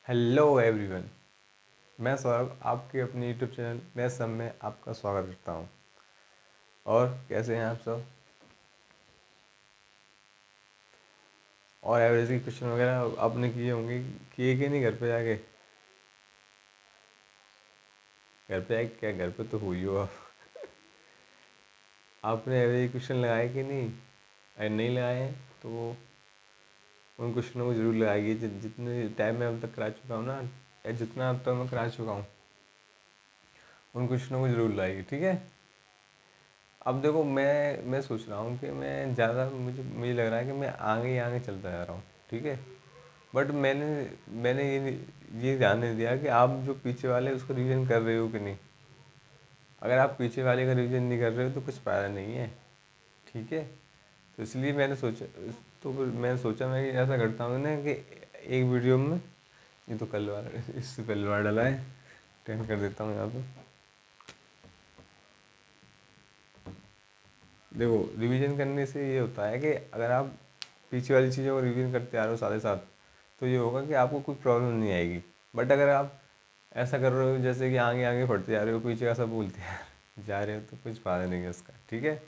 Hello everyone. मैं सौरभ आपके अपने यूट्यूब चैनल मैं सब में आपका स्वागत करता हूँ। और कैसे हैं आप सब? और एवरेज की क्वेश्चन वगैरह आपने किए होंगे, किए कि नहीं? घर पे जाके क्या घर पे तो हुई हो आप? आपने एवरेज क्वेश्चन लगाए कि नहीं? अगर नहीं लगाए हैं तो उन क्वेश्चनों को ज़रूर लगाइए जितने टाइम मैं अब तक करा चुका हूँ ना, या जितना अब तक मैं करा चुका हूँ उन क्वेश्चनों को ज़रूर लगाइए, ठीक है। अब देखो, मैं सोच रहा हूँ कि मैं ज़्यादा मुझे मुझे लग रहा है कि मैं आगे ही आगे चलता जा रहा हूँ, ठीक है। बट मैंने मैंने ये ध्यान नहीं दिया कि आप जो पीछे वाले उसको रिवीजन कर रहे हो कि नहीं। अगर आप पीछे वाले का रिवीजन नहीं कर रहे हो तो कुछ फ़ायदा नहीं है, ठीक है। तो इसलिए मैंने सोचा मैं कि ऐसा करता हूँ ना कि एक वीडियो में, ये तो कल वाला इससे पहले वाला डला है, टेंड कर देता हूँ यहाँ पे। देखो, रिवीजन करने से ये होता है कि अगर आप पीछे वाली चीज़ों को रिवीजन करते आ रहे हो साथ ही साथ, तो ये होगा कि आपको कोई प्रॉब्लम नहीं आएगी। बट अगर आप ऐसा कर रहे हो जैसे कि आगे आगे बढ़ते जा रहे हो, पीछे का सब भूलते जा रहे हो, तो कुछ फायदा नहीं है उसका, ठीक है।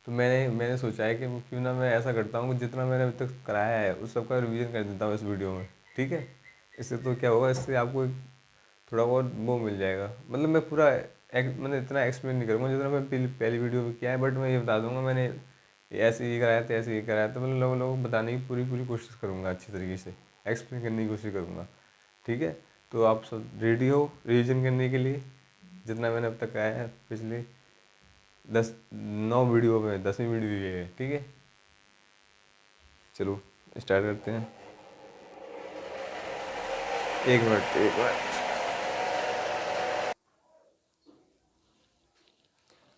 तो मैंने सोचा है कि क्यों ना मैं ऐसा करता हूँ कि जितना मैंने अभी तक कराया है उस सबका रिवीजन कर देता हूँ इस वीडियो में, ठीक है। इससे तो क्या होगा, इससे आपको थोड़ा बहुत वो मिल जाएगा। मतलब मैं पूरा मैंने इतना एक्सप्लेन नहीं करूँगा जितना मैं पहली वीडियो में किया है, बट मैं ये बता दूंगा मैंने ऐसे ही कराया था, ऐसे ही कराया था। मतलब लोगों को बताने की पूरी पूरी कोशिश करूँगा, अच्छी तरीके से एक्सप्लेन करने की कोशिश करूँगा, ठीक है। तो आप सब रेडी हो रिवीजन करने के लिए? जितना मैंने अब तक कराया है पिछले 9 वीडियो में, 10वीं वीडियो ये है, ठीक है। चलो स्टार्ट करते हैं। एक मिनट, एक मिनट।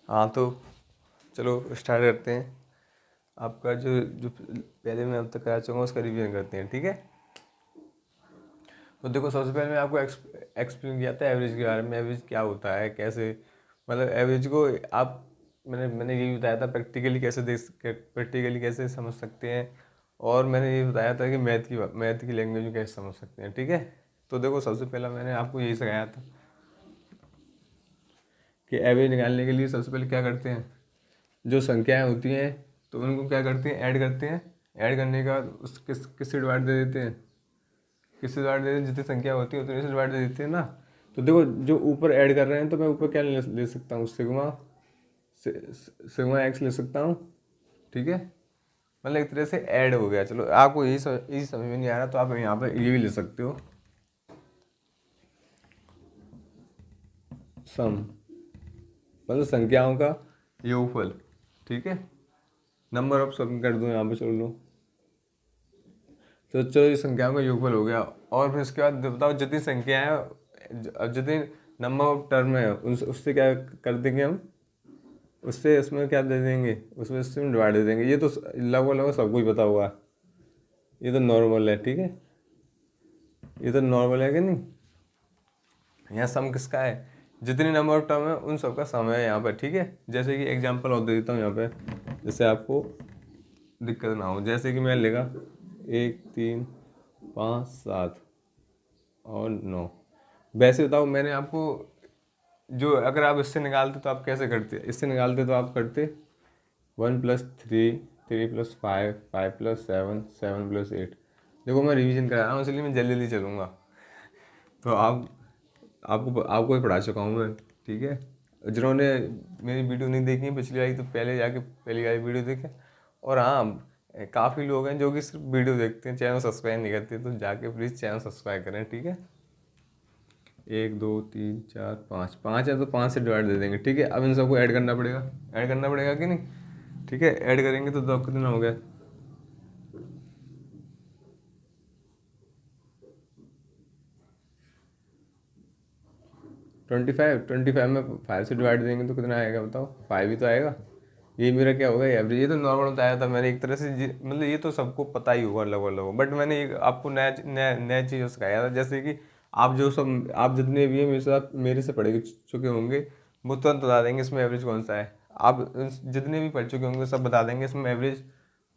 हाँ तो चलो स्टार्ट करते हैं। आपका जो जो पहले मैं अब तक करा चुका हूँ उसका रिवीजन करते हैं, ठीक है। तो देखो, सबसे पहले मैं आपको एक्सप्लेन किया था एवरेज के बारे में, एवरेज क्या होता है, कैसे मतलब एवरेज को आप मैंने ये भी बताया था प्रैक्टिकली कैसे समझ सकते हैं। और मैंने ये बताया था कि मैथ की लैंग्वेज में कैसे समझ सकते हैं, ठीक है। तो देखो, सबसे पहला मैंने आपको यही सिखाया था कि एवरेज निकालने के लिए सबसे पहले क्या करते हैं, जो संख्याएं होती हैं तो उनको क्या करते हैं, ऐड करते हैं। ऐड करने के बाद उस किससे डिवाइड दे देते हैं, किससे डिवाइड दे देते हैं, जितनी संख्या होती है उतने से डिवाइड दे देते हैं ना। तो देखो, जो ऊपर ऐड कर रहे हैं तो मैं ऊपर क्या ले सकता हूँ, सिग्मा एक्स ले सकता हूँ, ठीक है। मतलब एक तरह से ऐड हो गया। चलो, आपको यही समझ में नहीं आ रहा तो आप यहाँ पर ये भी ले सकते हो, सम, मतलब संख्याओं का योगफल, ठीक है। नंबर ऑफ सम कर दो यहाँ पे, चलो लो। तो चलो, ये संख्याओं का योगफल हो गया। और फिर इसके बाद बताओ जितनी संख्या है, जितनी नंबर ऑफ टर्म है उससे क्या कर देंगे हम, उससे इसमें क्या दे देंगे, उसमें इसमें डिवाइड दे देंगे। ये तो लगभग लगभग सबको ही पता हुआ, ये तो नॉर्मल है, ठीक है। ये तो नॉर्मल है कि नहीं। यहाँ सम किसका है, जितनी नंबर ऑफ टर्म है उन सबका सम है यहाँ पर, ठीक है। जैसे कि एग्जांपल और दे देता हूँ यहाँ पे, जैसे आपको दिक्कत ना हो। जैसे कि मैं लेगा 1 3 5 7 और 9। वैसे बताओ, मैंने आपको जो अगर आप इससे निकालते तो आप कैसे करते, इससे निकालते तो आप करते 1+3, 3+5, 5+7, 7+8। देखो, मैं रिवीजन करा रहा हूँ इसलिए मैं जल्दी जल्दी चलूँगा। तो आपको आपको ही पढ़ा चुका हूँ मैं, ठीक है। जिन्होंने मेरी वीडियो नहीं देखी है पिछली वाली, तो पहले जाके पहली वाली वीडियो देखें। और हाँ, काफ़ी लोग हैं जो कि सिर्फ वीडियो देखते हैं, चैनल सब्सक्राइब नहीं करते, तो जाके प्लीज़ चैनल सब्सक्राइब करें, ठीक है। 1 2 3 4 5, 5 है तो 5 से डिवाइड दे देंगे, ठीक है। अब इन सबको ऐड करना पड़ेगा, ऐड करना पड़ेगा कि नहीं, ठीक है। ऐड करेंगे तो दो कितना हो गया, 25। 25 में 5 से डिवाइड देंगे तो कितना आएगा बताओ, 5 ही तो आएगा। ये मेरा क्या होगा, एवरेज। ये तो नॉर्मल बताया था मैंने एक तरह से, मतलब ये तो सबको पता ही होगा लगभग लगभग। बट मैंने एक आपको नया नया नया चीज़ सिखाया था। जैसे कि आप जितने भी मेरे से पढ़ चुके होंगे वो तुरंत बता देंगे इसमें एवरेज कौन सा है। आप जितने भी पढ़ चुके होंगे सब बता देंगे इसमें एवरेज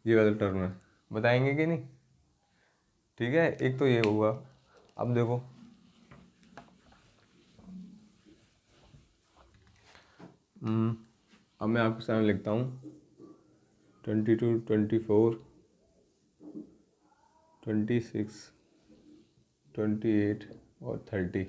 ये वाला टर्म है, बताएंगे कि नहीं। ठीक है, एक तो ये होगा। अब देखो अब मैं आपके सामने लिखता हूँ 22, 24, 26, 28 और 30।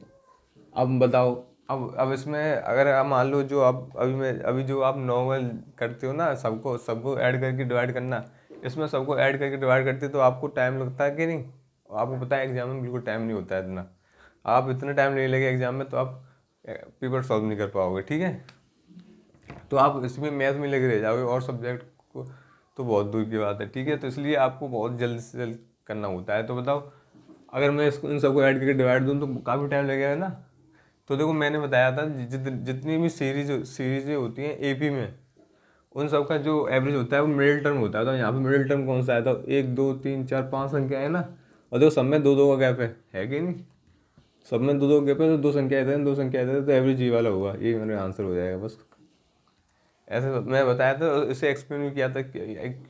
अब बताओ, अब इसमें अगर आप मान लो जो आप अभी जो आप नॉर्मल करते हो ना, सबको सबको ऐड करके डिवाइड करना, इसमें सबको ऐड करके डिवाइड करते हो तो आपको टाइम लगता है कि नहीं? आपको पता है एग्जाम में बिल्कुल टाइम नहीं होता है इतना। आप इतना टाइम नहीं लगे एग्जाम में तो आप पेपर सॉल्व नहीं कर पाओगे, ठीक है। तो आप इसमें मैथ में लगे रह जाओगे और सब्जेक्ट को तो बहुत दूर की बात है, ठीक है। तो इसलिए आपको बहुत जल्द से जल्द करना होता है। तो बताओ, अगर मैं इसको इन सबको ऐड करके डिवाइड दूँ तो काफ़ी टाइम लगेगा ना। तो देखो मैंने बताया था जितनी भी सीरीजें होती हैं एपी में, उन सब का जो एवरेज होता है वो मिडिल टर्म होता है। तो यहाँ पे मिडिल टर्म कौन सा है? तो 1, 2, 3, 4, 5 संख्या है ना, और देखो सब में 2-2 का गैप है कि नहीं? सब में 2-2 गैप है, तो 2 संख्या इधर 2 संख्या इधर, तो एवरेज ये वाला होगा। ये मेरा आंसर हो जाएगा बस। ऐसे मैं बताया था, इसे एक्सप्लेन भी किया था कि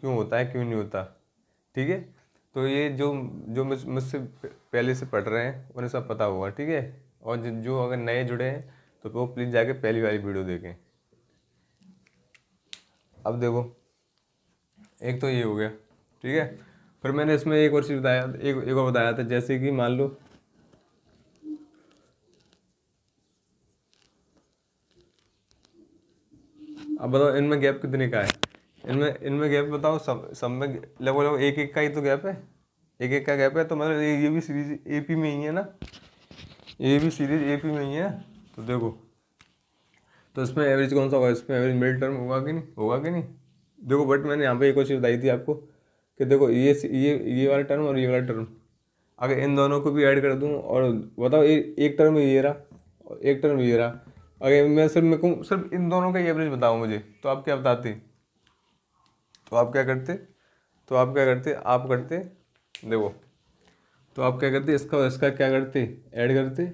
क्यों होता है क्यों नहीं होता, ठीक है। तो ये जो जो मुझसे पहले से पढ़ रहे हैं उन्हें सब पता होगा, ठीक है। और जो अगर नए जुड़े हैं तो वो प्लीज़ जाके पहली वाली वीडियो देखें। अब देखो, एक तो ये हो गया, ठीक है। फिर मैंने इसमें एक और चीज़ बताया, एक और बताया था, जैसे कि मान लो अब बताओ इनमें गैप कितने का है? इनमें इनमें गैप बताओ, सब में लगभग लगभग एक एक का ही तो गैप है, एक एक का गैप है। तो मतलब ये भी सीरीज एपी में ही है ना, ये भी सीरीज एपी में ही है। तो देखो, तो इसमें एवरेज कौन सा होगा? इसमें एवरेज मिडिल टर्म होगा कि नहीं? होगा कि नहीं? देखो बट मैंने यहाँ पे एक और चीज़ बताई थी आपको कि देखो ये वाला टर्म और ये वाला टर्म, अगर इन दोनों को भी ऐड कर दूँ और बताओ एक टर्म ये रहा और एक टर्म ये रहा, अगर मैं सिर्फ मेरे को सिर्फ इन दोनों का एवरेज बताओ मुझे, तो आप क्या बताते? तो आप क्या करते? आप करते देखो, तो आप क्या करते? इसका और इसका क्या करते? ऐड करते,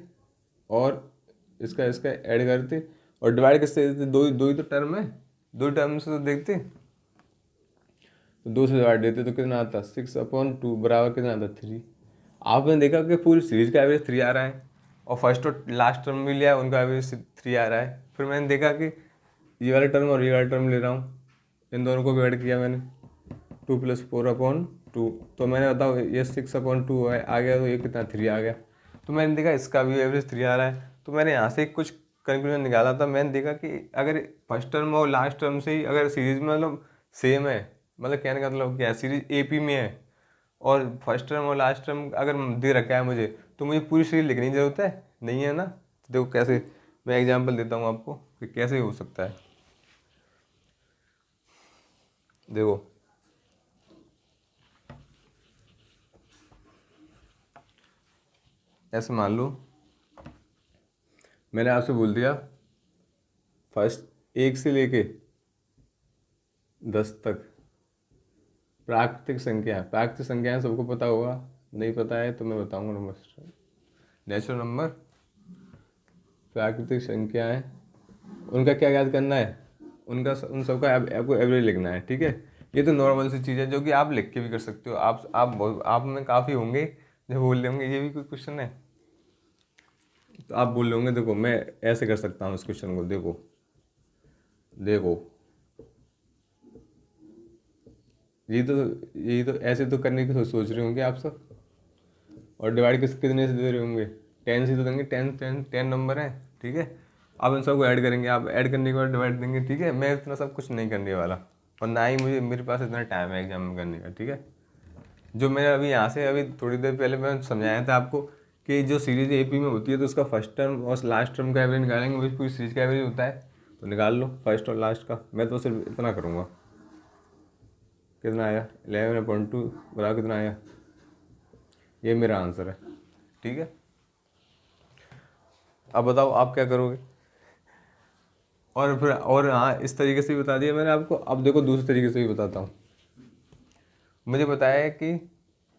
और इसका इसका ऐड करते, और डिवाइड किससे देते? दो ही तो टर्म है, दो टर्म से तो देखते। तो 2 से डिवाइड देते तो कितना आता? 6/2 बराबर कितना आता? 3। आपने देखा कि पूरी सीरीज का एवरेज 3 आ रहा है, और फर्स्ट और लास्ट टर्म भी लिया उनका एवरेज 3 आ रहा है। फिर मैंने देखा कि ये वाला टर्म और ये वाला टर्म ले रहा हूँ, इन दोनों को भी ऐड किया मैंने, 2 + 4/2। तो मैंने बताओ ये 6/2 आ गया, तो ये कितना? 3 आ गया। तो मैंने देखा इसका भी एवरेज 3 आ रहा है। तो मैंने यहाँ से कुछ कंक्लूजन निकाला था। मैंने देखा कि अगर फर्स्ट टर्म और लास्ट टर्म से ही अगर सीरीज में मतलब सेम है, मतलब कहने का मतलब क्या है, सीरीज एपी में है और फर्स्ट टर्म और लास्ट टर्म अगर दे रखा है मुझे, तो मुझे पूरी सीरीज लिखने की ज़रूरत है नहीं है ना। तो देखो कैसे, मैं एग्जांपल देता हूँ आपको कि कैसे हो सकता है। देखो, ऐसे मान लो मैंने आपसे बोल दिया फर्स्ट 1 से लेके 10 तक प्राकृतिक संख्याएं सबको पता होगा, नहीं पता है तो मैं बताऊंगा। नंबर, नेचुरल नंबर, प्राकृतिक संख्याएं, उनका क्या याद करना है? उन सबका आपको एवरेज लिखना है, ठीक है। ये तो नॉर्मल सी चीज़ है जो कि आप लिख के भी कर सकते हो। आप में काफ़ी होंगे जो बोल रहे होंगे ये भी कोई क्वेश्चन है, तो आप बोल रहे होंगे देखो मैं ऐसे कर सकता हूँ इस क्वेश्चन को। देखो देखो यही तो ऐसे तो करने की सोच रहे होंगे आप सब, और डिवाइड कितने से दे रहे होंगे? 10 से तो देंगे, 10 नंबर है, ठीक है। आप इन सबको ऐड करेंगे, आप ऐड करने के बाद डिवाइड देंगे, ठीक है। मैं इतना सब कुछ नहीं करने वाला, और ना ही मेरे पास इतना टाइम है एग्जाम में करने का, ठीक है। जो मैं अभी यहाँ से अभी थोड़ी देर पहले मैं समझाया था आपको कि जो सीरीज एपी में होती है तो उसका फर्स्ट टर्म और लास्ट टर्म का एवरेज निकालेंगे, वही पूरी सीरीज का एवरेज होता है। तो निकाल लो फर्स्ट और लास्ट का। मैं तो सिर्फ इतना करूँगा। कितना आया? 11/2 बराबर कितना आया? ये मेरा आंसर है, ठीक है। अब बताओ आप क्या करोगे? और फिर और हाँ, इस तरीके से भी बता दिया मैंने आपको। अब देखो दूसरे तरीके से भी बताता हूँ। मुझे बताया है कि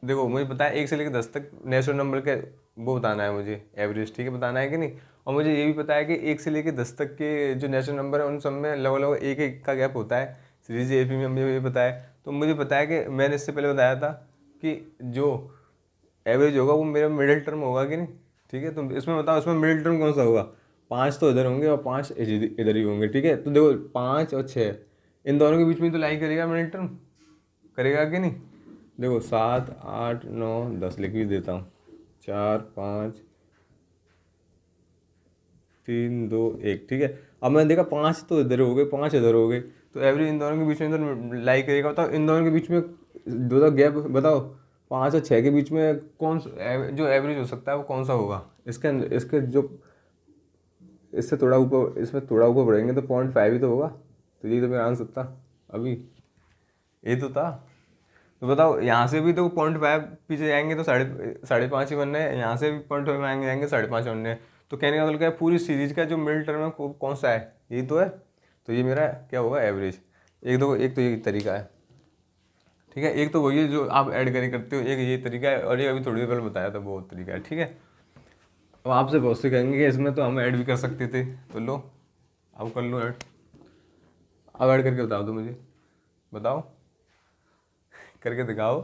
देखो, मुझे पता है 1 से लेकर 10 तक नेचुरल नंबर के वो बताना है मुझे, एवरेज, ठीक है, बताना है कि नहीं। और मुझे ये भी पता है कि 1 से लेकर 10 तक के जो नेचुरल नंबर है उन सब में लगभग लगभग एक एक का गैप होता है। सीरीज एपी में मुझे ये पता है। तो मुझे पता है कि मैंने इससे पहले बताया था कि जो एवरेज होगा वो मेरा मिडिल टर्म होगा कि नहीं, ठीक है। तो इसमें बताओ इसमें मिडिल टर्म कौन सा होगा, 5 तो इधर होंगे और 5 इधर ही होंगे, ठीक है। तो देखो 5 और 6 इन दोनों के बीच में तो लाई करेगा मिडिल टर्म, करेगा कि नहीं। देखो 7 8 9 10 लिख भी देता हूँ, 4 5 3 2 1, ठीक है। अब मैंने देखा 5 तो इधर हो गए 5 इधर हो गए, तो एवरेज इन दोनों के बीच में तो लाई करेगा। बताओ इन दोनों के बीच में दो गैप बताओ, 5 और 6 के बीच में कौन जो एवरेज हो सकता है वो कौन सा होगा। इसके जो इससे थोड़ा ऊपर, इसमें थोड़ा ऊपर बढ़ेंगे तो 0.5 ही तो होगा। तो ये तो मेरा आंसर था अभी, ये तो था। तो बताओ यहाँ से भी तो 0.5 पीछे जाएंगे तो 5.5 ही बनने हैं, यहाँ से भी 0.5 आएंगे जाएंगे 5.5 बनने हैं। तो कहने का मतलब क्या है, पूरी सीरीज का जो मिडिल टर्म है कौन सा है, यही तो है। तो ये मेरा क्या होगा एवरेज। एक तो ये तरीका है, ठीक है। एक तो वही है जो आप ऐड करते हो, एक ये तरीका है, और ये अभी थोड़ी देर पहले बताया था वो तरीका है, ठीक है। अब आपसे बहुत से कहेंगे कि इसमें तो हम ऐड भी कर सकते थे, तो लो अब कर लो ऐड। अब ऐड करके बताओ, तो मुझे बताओ, करके दिखाओ।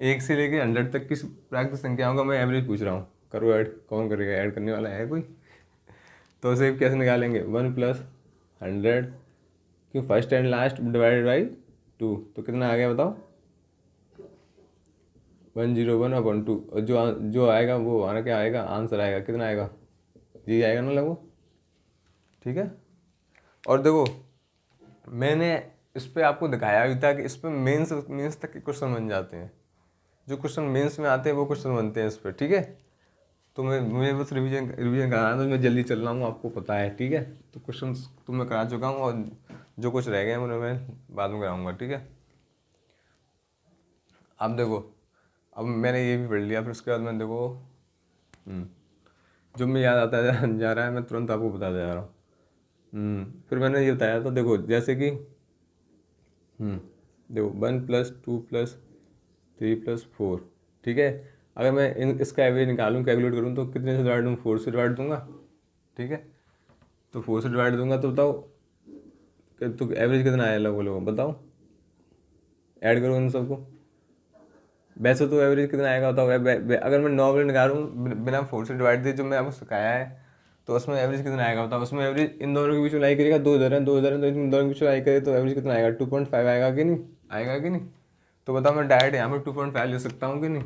1 से लेके 100 तक किस प्राकृतिक संख्याओं का मैं एवरेज पूछ रहा हूँ, करो ऐड। कौन करेगा, ऐड करने वाला है कोई। तो उसे कैसे निकालेंगे, 1 + 100 क्यों, first and last divided by 2, तो कितना आ गया बताओ, 101/2। और जो आएगा वो आना क्या आएगा, आंसर आएगा कितना आएगा, जी आएगा ना लगो, ठीक है। और देखो मैंने इस पर आपको दिखाया भी था कि इस पर मेंस तक के क्वेश्चन बन जाते हैं, जो क्वेश्चन मेंस में आते हैं वो क्वेश्चन बनते हैं इस पर, ठीक है। तो मुझे बस रिवीजन कराना है, तो मैं जल्दी चल रहा हूँ आपको पता है, ठीक है। तो क्वेश्चन तो मैं करा चुका हूँ, और जो कुछ रह गए उन्हें मैं बाद में कराऊंगा, ठीक है। अब देखो, अब मैंने ये भी पढ़ लिया, फिर उसके बाद मैं देखो जो मैं याद आता जा रहा है मैं तुरंत आपको बताते जा रहा हूँ। फिर मैंने ये बताया था, देखो जैसे कि देखो 1 + 2 + 3 + 4, ठीक है। अगर मैं इसका एवरेज निकालूँ, कैलकुलेट करूँ, तो कितने से डिवाइड दूँ, 4 से डिवाइड दूंगा, ठीक है। तो 4 से डिवाइड दूंगा तो बताओ तो एवरेज कितना आया लोगों लोगों बताओ, ऐड करो इन सबको। वैसे तो एवरेज कितना आएगा बताओ, अगर मैं नॉर्मल निकालूँ बिना 4 से डिवाइड दिए, जो मैं आपको सिखाया है, तो उसमें एवरेज कितना आएगा बताओ। उसमें एवरेज इन दोनों के बीच में लाई करेगा, 2 इधर है 2 इधर है, तो इन दोनों के बीच में लाई करे तो एवरेज कितना आएगा, 2.5 आएगा कि नहीं, आएगा कि नहीं। तो बताओ मैं डायरेक्ट यहाँ पर 2.5 ले सकता हूँ कि नहीं,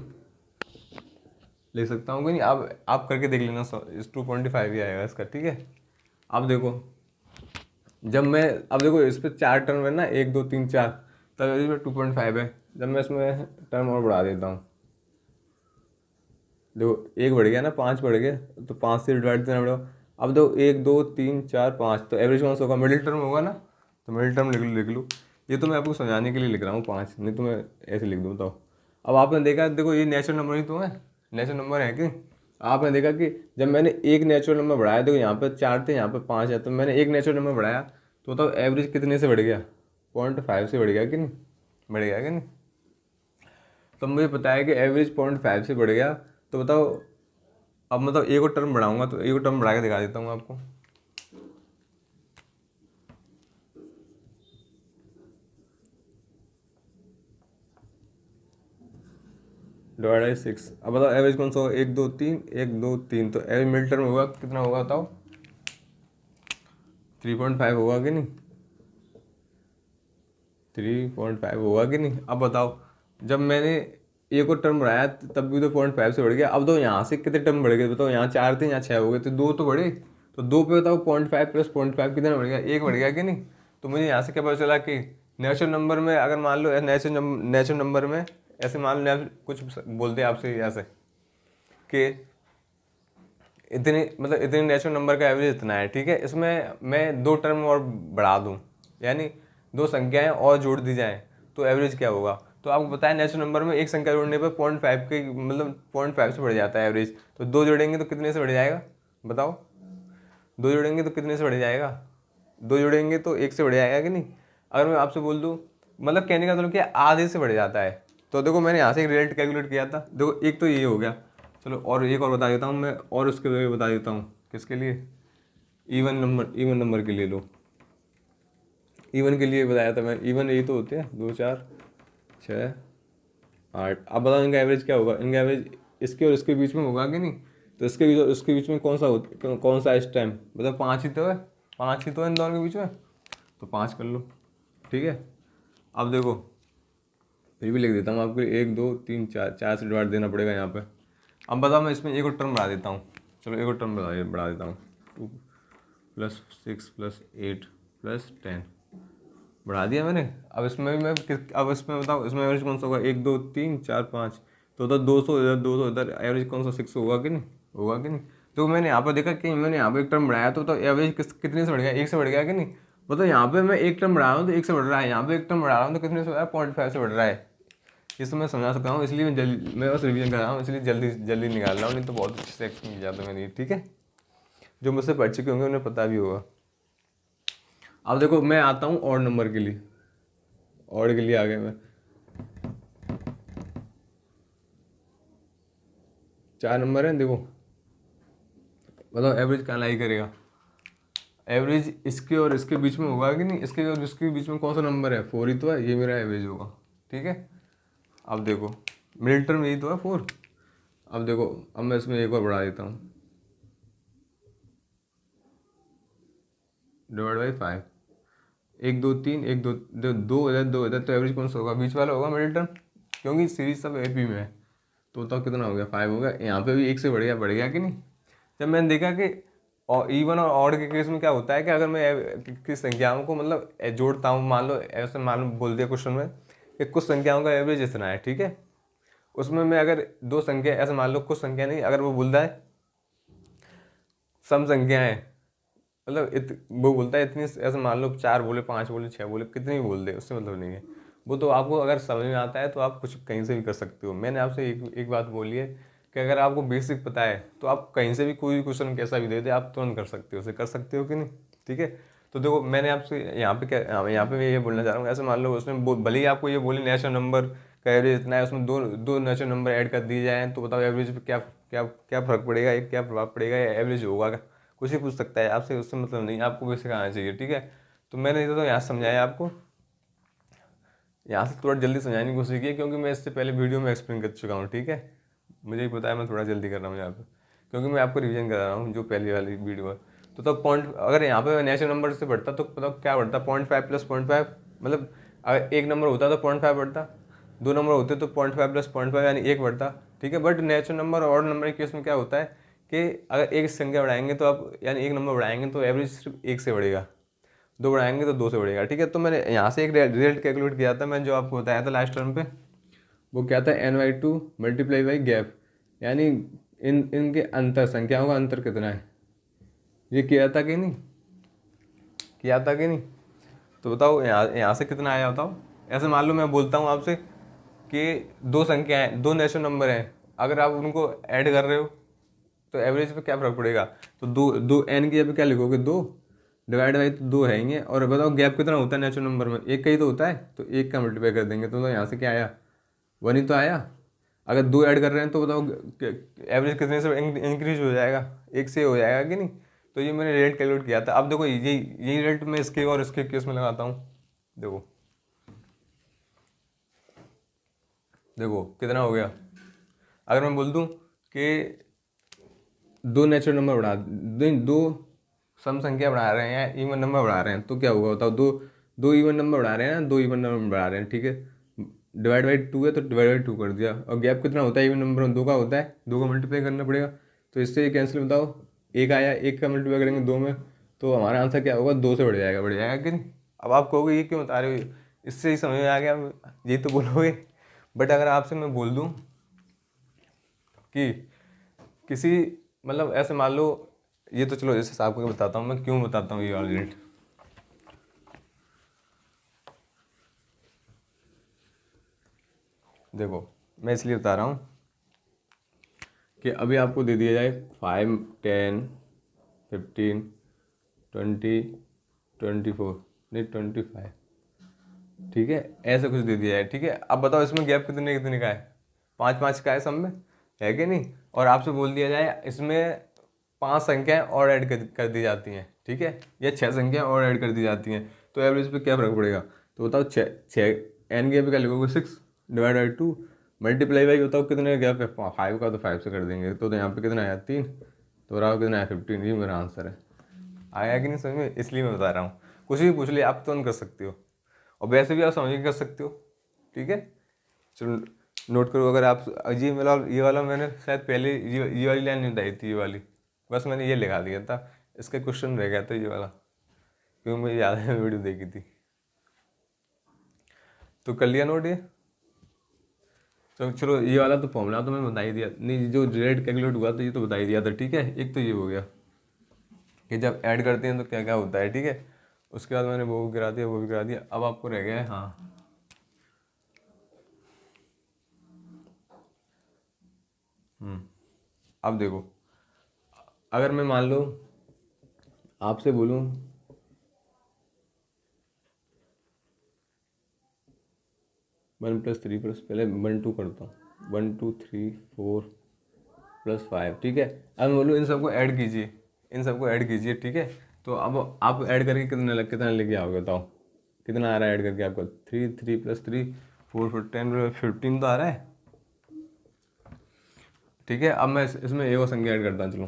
ले सकता हूँ कि नहीं। अब आप करके देख लेना, 2.5 ही आएगा इसका, ठीक है। अब देखो जब मैं, अब देखो इस पर 4 टर्म है ना, 1 2 3 4, तब इसमें 2.5 है। जब मैं इसमें टर्म और बढ़ा देता हूँ, देखो 1 बढ़ गया ना, 5 बढ़ गए, तो 5 से डिवाइड देना पड़ेगा। अब देखो 1 2 3 4 5, तो एवरेज कौन सा होगा, मिडिल टर्म होगा ना। तो मिडिल टर्म लिख लूँ। ये तो मैं आपको समझाने के लिए लिख रहा हूँ 5, नहीं तो मैं ऐसे लिख दूँ, बताओ। अब आपने देखा, देखो ये नेचुरल नंबर ही तो है, नेचुरल नंबर है कि। आपने देखा कि जब मैंने एक नेचुरल नंबर बढ़ाया, देखो यहाँ पर 4 थे यहाँ पर 5 है, तो मैंने एक नेचुरल नंबर बढ़ाया, तो बताओ एवरेज कितने से बढ़ गया, 0.5 से बढ़ गया कि नहीं, बढ़ गया कि नहीं। तो मुझे पता है कि एवरेज 0.5 से बढ़ गया, तो बताओ अब मतलब एक और टर्म बढ़ाऊंगा, तो एक और टर्म बढ़ा के दिखा देता हूँ आपको। Divide by 6। अब बताओ एवरेज कौन सा होगा, 1 2 3 1 2 3, तो एवरेज मिड टर्म होगा कितना होगा बताओ, 3.5 होगा कि नहीं, 3.5 होगा कि नहीं। अब बताओ जब मैंने एक और टर्म बढ़ाया तब भी तो 0.5 से बढ़ गया। अब तो यहाँ से कितने टर्म बढ़ गए बताओ, यहाँ 4 थे यहाँ 6 हो गए, तो 2 तो बढ़े। तो 2 पे बताओ 0.5 + 0.5 कितना बढ़ गया, 1 बढ़ गया कि नहीं। तो मुझे यहाँ से क्या पता चला कि नेचुरल नंबर में, अगर मान लो नेचुरल नंबर में ऐसे मान लो कुछ बोलते हैं आपसे ऐसे कि इतने मतलब इतने नेचुरल नंबर का एवरेज इतना है, ठीक है। इसमें मैं 2 टर्म और बढ़ा दूँ, यानी 2 संख्याएं और जोड़ दी जाएं, तो एवरेज क्या होगा। तो आपको पता है नेचुरल नंबर में एक संख्या जोड़ने पर 0.5 के मतलब 0.5 से बढ़ जाता है एवरेज। तो 2 जोड़ेंगे तो कितने से बढ़ जाएगा बताओ, 2 जोड़ेंगे तो कितने से बढ़ जाएगा, 2 जोड़ेंगे तो 1 से बढ़ जाएगा कि नहीं। अगर मैं आपसे बोल दूँ, मतलब कहने का मतलब क्या, आधे से बढ़ जाता है। तो देखो मैंने यहाँ से एक रिजल्ट कैलकुलेट किया था, देखो एक तो ये हो गया। चलो और एक और बता देता हूँ मैं, और उसके लिए बता देता हूँ किसके लिए, इवन नंबर के लिए। लो इवन के लिए बताया था मैं, इवन यही तो होते हैं 2 4 6 8। अब बताओ इनका एवरेज क्या होगा, इनका एवरेज इसके और इसके बीच में होगा कि नहीं, तो इसके बीच और इसके बीच में कौन सा इस टाइम, मतलब 5 ही तो है, 5 ही तो है इन दोनों के बीच में, तो 5 कर लो। ठीक है, अब देखो फिर भी लिख देता हूँ आपको, 1 2 3 4, 4 से डिवाइड देना पड़ेगा यहाँ पे। अब बताओ मैं इसमें एक और टर्म बढ़ा देता हूँ, चलो एक और टर्म बढ़ा देता हूँ, 2 + 6 + 8 + 10 बढ़ा दिया मैंने। अब इसमें भी अब इसमें बताओ इसमें एवरेज कौन सा होगा, 1 2 3 4 5, तो उधर 200, इधर 200, इधर एवरेज कौन सा 6 होगा कि नहीं, होगा कि नहीं। तो मैंने यहाँ पर देखा कि मैंने यहाँ पे एक टर्म बढ़ाया, तो एवरेज कितने से बढ़ गया, 1 से बढ़ गया कि नहीं। मतलब यहाँ पे मैं एक टर्म बढ़ा रहा हूँ तो 1 से बढ़ रहा है, यहाँ पे एक टर्म बढ़ा रहा हूँ तो कितने से बढ़ रहा है, 0.5 से बढ़ रहा है। इसको मैं समझा सकता हूँ, इसलिए मैं बस रिवीजन कर रहा हूँ, इसलिए जल्दी जल्दी निकाल रहा हूँ, नहीं तो बहुत अच्छे से एक्सप्लेन किया जाता मैंने। ठीक है, जो मुझसे पढ़ चुके होंगे उन्हें पता भी होगा। अब देखो मैं आता हूँ ऑड नंबर के लिए, ऑड के लिए आ गया मैं। 4 नंबर है देखो, बताओ एवरेज कहाँ लाई करेगा, एवरेज इसके और इसके बीच में होगा कि नहीं, इसके और इसके बीच में कौन सा नंबर है, 4 ही तो है, ये मेरा एवरेज होगा। ठीक है, अब देखो मिडिल टर्म यही तो है 4। अब देखो अब मैं इसमें एक और बढ़ा देता हूँ, /5, 1 2 3 1 2 2 इधर 2 इधर, तो एवरेज कौन सा होगा, बीच वाला होगा मिडिल टर्म, क्योंकि सीरीज सब AP में है। तो बताओ कितना हो गया, 5 हो गया। यहाँ पे भी 1 से बढ़ गया कि नहीं। जब मैंने देखा कि और इवन और ऑड के केस में क्या होता है कि अगर मैं किसी संख्याओं को मतलब जोड़ता हूँ, मान लो ऐसे मान लो बोल दिया क्वेश्चन में कि कुछ संख्याओं का एवरेज इतना है, ठीक है, उसमें मैं अगर दो संख्या ऐसे मान लो, कुछ संख्या नहीं, अगर वो बोलता है सम संख्या है, मतलब वो बोलता है इतनी, ऐसे मान लो 4 बोले, 5 बोले, 6 बोले, कितनी भी बोल दे, उससे मतलब नहीं है। वो तो आपको अगर समझ में आता है तो आप कुछ कहीं से भी कर सकते हो। मैंने आपसे एक बात बोली है कि अगर आपको बेसिक पता है तो आप कहीं से भी कोई भी क्वेश्चन कैसा भी दे दे, आप तुरंत कर सकते हो, उसे कर सकते हो कि नहीं। ठीक है, तो देखो मैंने आपसे यहाँ पे क्या, यहाँ पे मैं ये बोलना चाह रहा हूँ, ऐसे मान लो उसमें भले ही आपको ये बोले नेचुरल नंबर का एवरेज इतना है, उसमें दो दो नेचुरल नंबर ऐड कर दिए जाए, तो बताओ एवरेज पे क्या क्या क्या फर्क पड़ेगा, एक क्या प्रभाव पड़ेगा, एवरेज होगा, कुछ ही पूछ सकता है आपसे, उससे मतलब नहीं, आपको बेसिक आना चाहिए। ठीक है, तो मैंने तो यहाँ समझाया आपको, यहाँ से थोड़ा जल्दी समझाने की कोशिश की है, क्योंकि मैं इससे पहले वीडियो में एक्सप्लेन कर चुका हूँ। ठीक है, मुझे ही पता है मैं थोड़ा जल्दी कर रहा हूँ यहाँ पे, क्योंकि मैं आपको रिवीजन करा रहा हूँ जो पहली वाली वीडियो है। तो पॉइंट अगर यहाँ पे नेचुरल नंबर से बढ़ता तो बताओ क्या बढ़ता, 0.5 + 0.5, मतलब अगर एक नंबर होता तो 0.5 बढ़ता, दो नंबर होते तो 0.5 + 0.5 यानी 1 बढ़ता। ठीक है, बट नेचुरल नंबर और ऑड नंबर के केस में क्या होता है कि अगर एक संख्या बढ़ाएंगे तो आप यानी एक नंबर बढ़ाएंगे तो एवरेज सिर्फ 1 से बढ़ेगा, 2 बढ़ाएंगे तो 2 से बढ़ेगा। ठीक है, तो मैंने यहाँ से एक रिजल्ट कैलकुलेट किया था, मैं जो आपको बताया था लास्ट टर्म पे, वो क्या था, n/2 × गैप, यानी इनके अंतर, संख्याओं का अंतर कितना है, ये किया था कि नहीं, किया था कि नहीं। तो बताओ यहाँ से कितना आया बताओ। ऐसे मान लो मैं बोलता हूँ आपसे कि दो संख्याएं, दो नेचुरल नंबर हैं, अगर आप उनको ऐड कर रहे हो तो एवरेज पे क्या फर्क पड़ेगा, तो दो दो n की जगह क्या लिखोगे, 2 / तो 2 है ही है, और बताओ गैप कितना होता है नेचुरल नंबर में, 1 का ही तो होता है, तो 1 का मल्टीप्लाई कर देंगे तो यहाँ से क्या आया, 1 ही तो आया। अगर 2 ऐड कर रहे हैं तो बताओ एवरेज कितने से इंक्रीज हो जाएगा, 1 से हो जाएगा कि नहीं। तो ये मैंने रेट कैलकुलेट किया था। अब देखो यही रेट मैं इसके और इसके केस में लगाता हूँ, देखो देखो कितना हो गया। अगर मैं बोल दूँ कि दो नेचुरल नंबर दो सम संख्या बढ़ा रहे हैं, इवन नंबर बढ़ा रहे हैं, तो क्या होगा बताओ, दो दो इवन नंबर बढ़ा रहे हैं ना, 2 इवन नंबर बढ़ा रहे हैं। ठीक है, /2 है तो /2 कर दिया, और गैप कितना होता है इवन नंबर में, 2 का होता है, 2 का मल्टीप्लाई करना पड़ेगा, तो इससे ये कैंसिल, बताओ 1 आया, 1 का मल्टीप्लाई करेंगे 2 में, तो हमारा आंसर क्या होगा, 2 से बढ़ जाएगा कि नहीं। अब आप कहोगे ये क्यों बता रहे हो, इससे ही समझ में आ गया, यही तो बोलोगे। बट अगर आपसे मैं बोल दूँ कि किसी मतलब ऐसे मान लो, ये तो चलो इस हिसाब को बताता हूँ, मैं क्यों बताता हूँ ये वाला रेट। देखो मैं इसलिए बता रहा हूँ कि अभी आपको दे दिया जाए 5 10 15 20 24 नहीं 25, ठीक है, ऐसे कुछ दे दिया जाए। ठीक है, अब बताओ इसमें गैप कितने कितने का है, 5 का है सब में, है कि नहीं। और आपसे बोल दिया जाए इसमें 5 संख्याएं और ऐड कर दी जाती हैं, ठीक है, या 6 संख्याएं और ऐड कर दी जाती हैं, तो एवरेज पे क्या फर्क पड़ेगा। तो बताओ 6 n के पे क्या लिखोगे, 6 / 2, मल्टीप्लाई बाई बताओ कितने का गैप है, 5 का, तो 5 से कर देंगे। तो यहाँ पे कितना आया 3, तो बराबर कितना आया 15। ये मेरा आंसर है। आया कि नहीं समझ में, इसलिए मैं बता रहा हूँ। कुछ भी पूछ लिया आप तुरंत कर सकते हो, और वैसे भी आप समझ के कर सकते हो। ठीक है, चलो नोट करो। अगर आप ये वाला मैंने शायद पहले ये वाली लाइन नहीं बताई थी, ये वाली बस मैंने ये लिखा दिया था। इसका क्वेश्चन रह गया था ये वाला, क्योंकि मुझे याद है वीडियो देखी थी। तो कर लिया नोट ये। तो चलो ये वाला तो फॉर्मूला तो मैंने बता ही दिया, नहीं जो रेट कैलकुलेट हुआ तो ये तो बता ही दिया था। ठीक है, एक तो ये हो गया कि जब ऐड करते हैं तो क्या क्या होता है। ठीक है, उसके बाद मैंने वो भी गिरा दिया, वो भी गिरा दिया। अब आपको रह गया है, हाँ अब देखो, अगर मैं मान लो आपसे बोलूँ 1+3 प्लस, पहले 1 2 करता हूँ, 1 2 3 4 +5। ठीक है, अब मैं बोलूँ इन सबको ऐड कीजिए, इन सबको ऐड कीजिए। ठीक है, तो अब आप ऐड करके कितना लेके आओगे बताओ, कितना आ रहा है ऐड करके आपका? 3 3 + 3 4 4 10 15 तो आ रहा है। ठीक है, अब मैं इसमें एक और संख्या ऐड करता हूँ, चलो।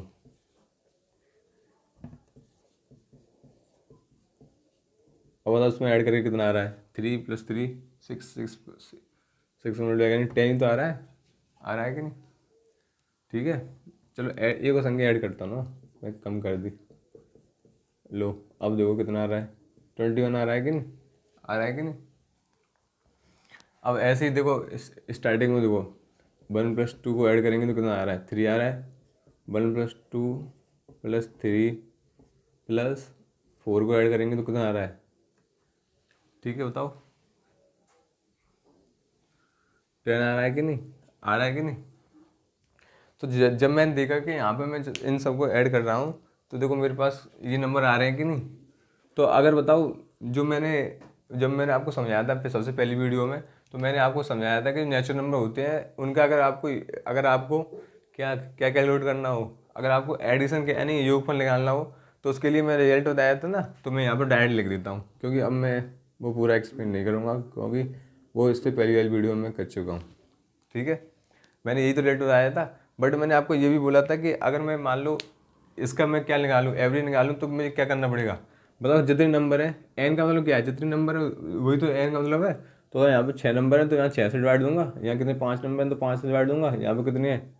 अब बताओ इसमें ऐड करके कितना आ रहा है? 3 + 3 6 6 6 मिनट लगेगा, 10 ही तो आ रहा है कि नहीं? ठीक है, चलो एक और संख्या ऐड करता हूँ ना, मैं कम कर दी। लो अब देखो कितना आ रहा है, 21 आ रहा है कि नहीं? आ रहा है कि नहीं? अब ऐसे ही देखो, स्टार्टिंग में देखो 1+2 को ऐड करेंगे तो कितना आ रहा है? 3 आ रहा है। 1+2 + 3 + 4 को ऐड करेंगे तो कितना आ रहा है? ठीक है बताओ, 10 आ रहा है कि नहीं? आ रहा है कि नहीं? तो जब मैंने देखा कि यहाँ पे मैं इन सबको ऐड कर रहा हूँ, तो देखो मेरे पास ये नंबर आ रहे हैं कि नहीं। तो अगर बताओ, जब मैंने आपको समझाया था सबसे पहली वीडियो में, तो मैंने आपको समझाया था कि नेचुरल नंबर होते हैं उनका, अगर आपको क्या क्या कैलकुलेट करना हो, अगर आपको एडिशन के यानी योगफल निकालना हो, तो उसके लिए मैं रिजल्ट बताया था ना, तो मैं यहाँ पर डायरेक्ट लिख देता हूँ, क्योंकि अब मैं वो पूरा एक्सप्लेन नहीं करूँगा, क्योंकि वो इससे पहली वाली वीडियो में कर चुका हूँ। ठीक है, मैंने यही तो रिजल्ट बताया था। बट मैंने आपको ये भी बोला था कि अगर मैं मान लो इसका मैं क्या निकालूं, एवरेज निकालूं, तो मुझे क्या करना पड़ेगा बताओ? जितने नंबर है, एन का मतलब क्या है? जितने नंबर है वही तो एन का मतलब है। तो यहाँ पे 6 नंबर है तो यहाँ 6 से डिवाइड दूंगा, यहाँ कितने 5 नंबर है तो 5 से डिवाइड दूंगा, यहाँ पे कितने हैं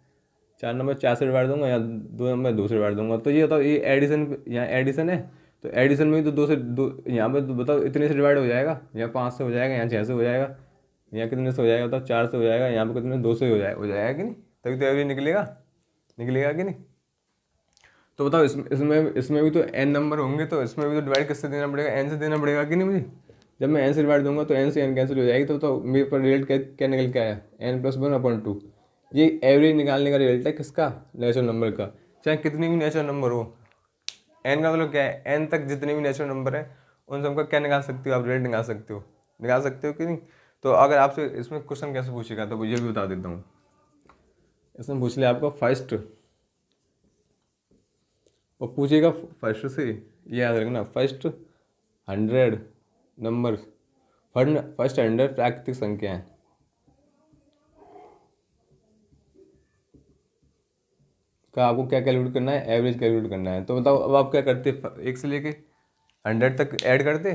4 नंबर, 4 से डिवाइड दूंगा, यहाँ 2 नंबर 2 से डिवाइड दूंगा। तो ये बताओ, ये एडिशन, यहाँ एडिशन है, तो एडिशन में भी तो 2 से 2, यहाँ पे तो बताओ इतने से डिवाइड हो जाएगा, यहाँ 5 से हो जाएगा, यहाँ 6 से हो जाएगा, यहाँ कितने से हो जाएगा बताओ? 4 से हो जाएगा, यहाँ पे कितने 2 से हो जाएगा कि नहीं? तभी तो एवरेज निकलेगा कि नहीं? तो बताओ इसमें इसमें भी तो एन नंबर होंगे, तो इसमें भी तो डिवाइड किससे देना पड़ेगा? एन से देना पड़ेगा कि नहीं मुझे? जब मैं एन से डिवाइड दूंगा तो एन से एन कैंसिल हो जाएगी। तो बताओ मेरे पर रिजल्ट क्या निकल के आया? n+1/2। ये एवरेज निकालने का रिजल्ट है किसका? नेचुरल नंबर का। चाहे कितनी भी नेचुरल नंबर हो, एन का मतलब क्या है? एन तक जितने भी नेचुरल नंबर है उन सबका क्या निकाल सकते हो आप? रिजल्ट निकाल सकते हो कि नहीं? तो अगर आपसे इसमें क्वेश्चन कैसे पूछेगा, तो ये भी बता देता हूँ। इसमें पूछ लिया आपको फर्स्ट, और पूछेगा फर्स्ट से, ये याद रखना, फर्स्ट 100 नंबर, फर्स्ट 100 प्राकृतिक संख्या है का आपको क्या कैलकुलेट करना है? एवरेज कैलकुलेट करना है। तो बताओ अब आप क्या करते? 1 से लेके 100 तक ऐड करते।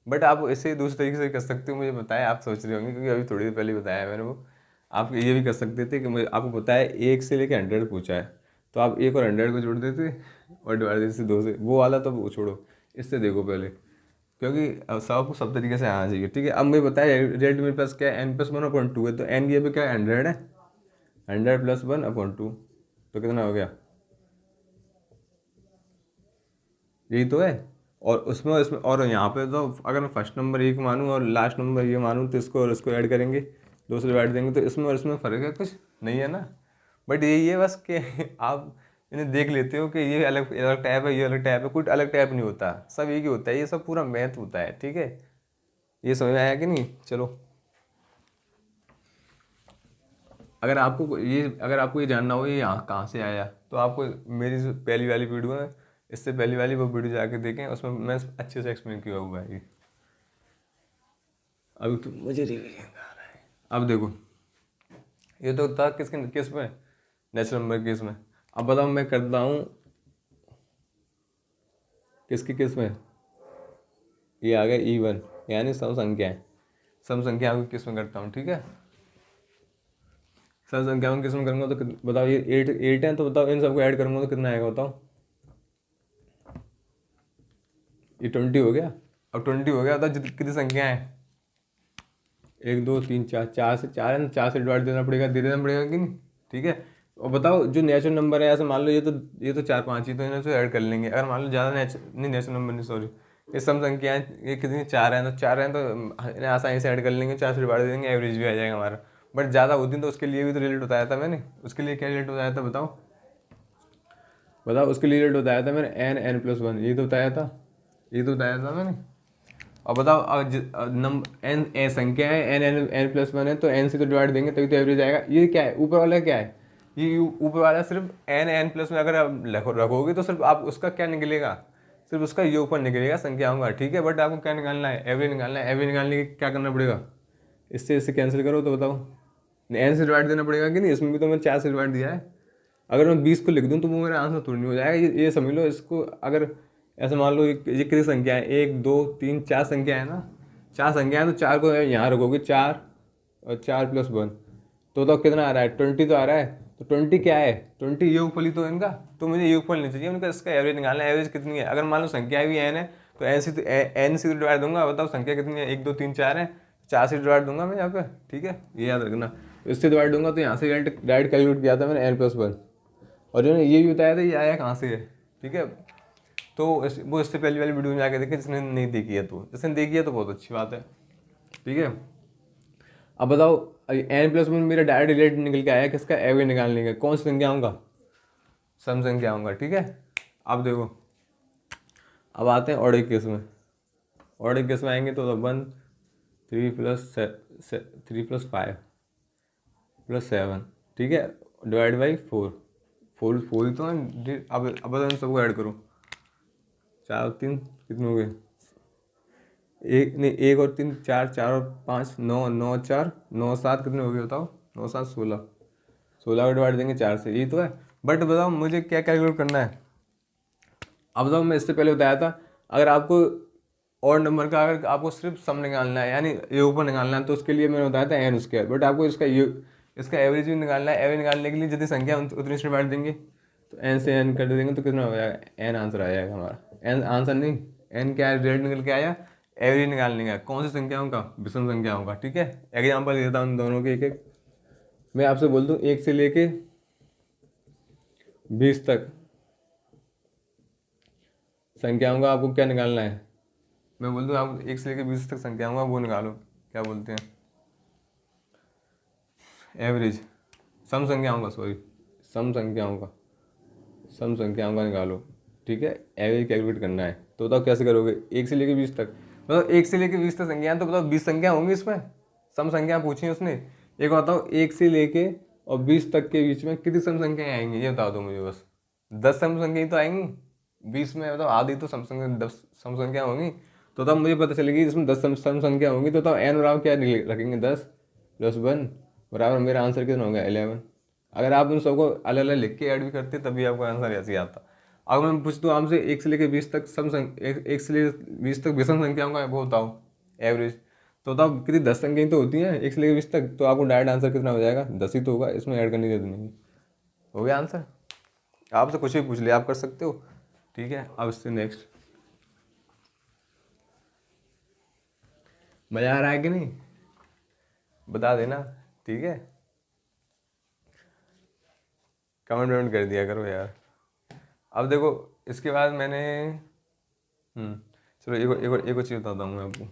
बट आप इसे दूसरे तरीके से कर सकते हो, मुझे बताया, आप सोच रहे होंगे क्योंकि अभी थोड़ी देर पहले बताया मैंने वो। आप ये भी कर सकते थे कि मुझे आपको पता है 1 से लेके 100 पूछा है, तो आप 1 और 100 को जोड़ देते और डिवाइड देते 2 से। वो वाला तो वो छोड़ो, इससे देखो पहले, क्योंकि अब सबको सब तरीके से आना चाहिए। ठीक है, अब मुझे बताया रेट मेरे पास क्या है? n+1/2 है, तो एन ये पे क्या है? 100 है। 100 + 1/2 तो कितना हो गया? यही तो है। और उसमें इसमें और यहाँ पे तो अगर मैं फर्स्ट नंबर 1 मानूँ और लास्ट नंबर ये मानूँ, तो इसको और इसको ऐड करेंगे, 2 से डिवाइड देंगे, तो इसमें और इसमें फ़र्क है? कुछ नहीं है ना। बट यही है बस कि आप इन्हें देख लेते हो कि ये अलग अलग टैब है, ये अलग टैब है। कुछ अलग टैब नहीं होता, सब एक ही होता है, ये सब पूरा मैथ होता है। ठीक है, ये समझ में आया कि नहीं? चलो, अगर आपको ये जानना हो ये यहाँ कहाँ से आया, तो आपको मेरी जो पहली वाली वीडियो है, इससे पहली वाली वो वीडियो जाके देखें, उसमें मैं अच्छे से एक्सप्लेन किया हुआ है ये। अभी तो मुझे रिवीजन आ रहा है। अब देखो, ये तो था किसके केस में, नेचुरल नंबर केस में। अब बताओ मैं करता हूँ किसके केस में, ये आ गया E1 यानी सम संख्याएं, सम संख्याओं के केस में करता हूँ, ठीक है। सम संख्याओं के केस में करूँगा तो बताओ ये 8 है, तो बताओ इन सबको ऐड करूँगा तो कितना आएगा बताओ। ये 20 हो गया। अब 20 हो गया, बताओ कितनी संख्या है, 1 2 3 4, 4 से 4 है ना, 4 से डिवाइड देना पड़ेगा, दे देना पड़ेगा कि नहीं, ठीक है। और बताओ जो नेचुरल नंबर है, ऐसे मान लो ये तो 4 5 ही, तो इन्हें तो ऐड कर लेंगे। अगर मान लो ज़्यादा नेचुरल नंबर नहीं, सॉरी, ये सम संख्याएं ये कितनी 4 हैं, तो 4 हैं तो इन्हें आसानी से ऐड कर लेंगे, 4 से डिवाइड दे देंगे, एवरेज भी आ जाएगा हमारा। बट ज़्यादा होती तो उसके लिए भी तो रिलेट बताया था मैंने, उसके लिए क्या रिलेट बताया था बताओ, बताओ उसके लिए रिलेट बताया था मैंने, n+1, ये तो बताया था, ये तो बताया था मैंने। और बताओ नंबर n संख्या है, n+1 है, तो n से तो डिवाइड देंगे तभी तो एवरेज आएगा। ये क्या है, ऊपर वाला क्या है, ये ऊपर वाला सिर्फ n+1 अगर आप रखोगे तो सिर्फ आप उसका क्या निकलेगा, सिर्फ उसका योगफल निकलेगा संख्याओं का, ठीक है। बट आपको क्या निकालना है, एवरेज निकालना है। एवरेज निकालने के क्या करना पड़ेगा, इससे कैंसिल करो तो बताओ, n से डिवाइड देना पड़ेगा कि नहीं, इसमें भी तो मैंने 4 से डिवाइड दिया है। अगर मैं 20 को लिख दूँ तो वो मेरा आंसर थोड़ी नहीं हो जाएगा, ये समझ लो इसको। अगर ऐसे मान लो ये कितनी संख्या है, 1 2 3 4 संख्या है ना, 4 संख्या है, तो 4 को यहाँ रखोगे, 4 और 4+1, तो कितना आ रहा है, 20 तो आ रहा है। तो 20 क्या है, 20 योगफल ही तो इनका, तो मुझे योगफल नहीं चाहिए उनका, इसका एवरेज निकालना है। एवरेज कितनी है, अगर मान लो संख्या भी n है तो n से डिवाइड दूंगा, बताओ संख्या कितनी है, 1 2 3 4 है, 4 से डिवाइड दूंगा मैं यहाँ पे, ठीक है, ये याद रखना। इससे डिवाइड दूंगा तो यहाँ से डायरेक्ट कैलकुलेट किया था मैंने n+1, और जो ये भी बताया था ये आया कहाँ से है, ठीक है। तो वो इससे पहली वाली वीडियो में जाके देखे, जिसने नहीं देखी है, तो जिसने देखी है तो बहुत अच्छी बात है, ठीक है। अब बताओ n+1 मेरा डायरेक्ट रिलेट निकल के आया किसका, एवरेज निकालने का, कौन सी संख्याओं का, सम संख्याओं का, ठीक है। अब देखो, अब आते हैं ऑर्डर केस में। ऑर्डर केस में आएंगे तो 1 3 + 5 + 7, ठीक है, डिवाइड बाई 4 ही तो है। अब इन सबको ऐड करो, 4 और 3 कितने हो गए, 1 और 3 4, 4 और 5 9, 9 और 4 9 और 7 कितने हो गए बताओ, 9 7 16, 16 को डिवाइड देंगे 4 से, यही तो है। बट बताओ मुझे क्या कैलकुलेट करना है। अब बताओ मैं इससे पहले बताया था, अगर आपको और नंबर का अगर आपको सिर्फ सम निकालना है यानी योगफल निकालना है, तो उसके लिए मैंने बताया था n²। बट आपको इसका एवरेज भी निकालना है। एवरेज निकालने के लिए जितनी संख्या उतनी से डिवाइड देंगे, तो n से n कर देंगे तो कितना हो जाएगा, n आंसर आ जाएगा हमारा। n आंसर नहीं, n क्या रिजल्ट निकल के आया, एवरेज निकालने का, कौन सी संख्याओं का, विषम संख्याओं का, ठीक है। एग्जाम्पल देता हूँ दोनों के एक एक। मैं आपसे बोल दूँ 1 से लेके 20 तक संख्याओं का आपको क्या निकालना है। मैं बोल दूँ आप 1 से लेके 20 तक संख्याओं का वो निकालो, क्या बोलते हैं, एवरेज, सम संख्याओं का, सॉरी सम संख्याओं का निकालो, ठीक है। एवरेज कैलकुलेट करना है, तो बताओ कैसे करोगे, 1 से लेके 20 तक, मतलब 1 से लेके 20 तक संख्या, तो बताओ 20 संख्या होंगी इसमें, सम संख्या पूछी उसने। एक बताओ 1 से लेके और 20 तक के बीच में कितनी सम संख्याएं आएंगी, ये बता दो मुझे बस। 10 सम संख्याएं तो आएंगी 20 में, मतलब आधी तो सम संख्या होंगी। तो तब मुझे पता चलेगी इसमें 10 सम संख्या होंगी, तो तब n बराबर क्या रखेंगे, 10 + 1 बराबर मेरा आंसर कितना होगा, 11। अगर आप उन सबको अलग अलग लिख के ऐड भी करते तभी आपका आंसर ऐसे ही आता। अगर मैं पूछ दूँ आपसे 1 से लेकर 20 तक एक से लेकर 20 तक विषम संख्याओं का वो बताओ एवरेज, तो तब कितनी 10 संख्याएं तो होती हैं 1 से लेकर 20 तक, तो आपको डायरेक्ट आंसर कितना हो जाएगा, 10 ही तो होगा, इसमें ऐड करने की जरूरत नहीं। हो गया आंसर। आपसे कुछ भी पूछ लिया आप कर सकते हो, ठीक है। अब इससे नेक्स्ट, मज़ा आ रहा है कि नहीं बता देना, ठीक है, कमेंट कर दिया करो यार। अब देखो इसके बाद मैंने चलो एक और चीज़ बताता हूँ मैं आपको।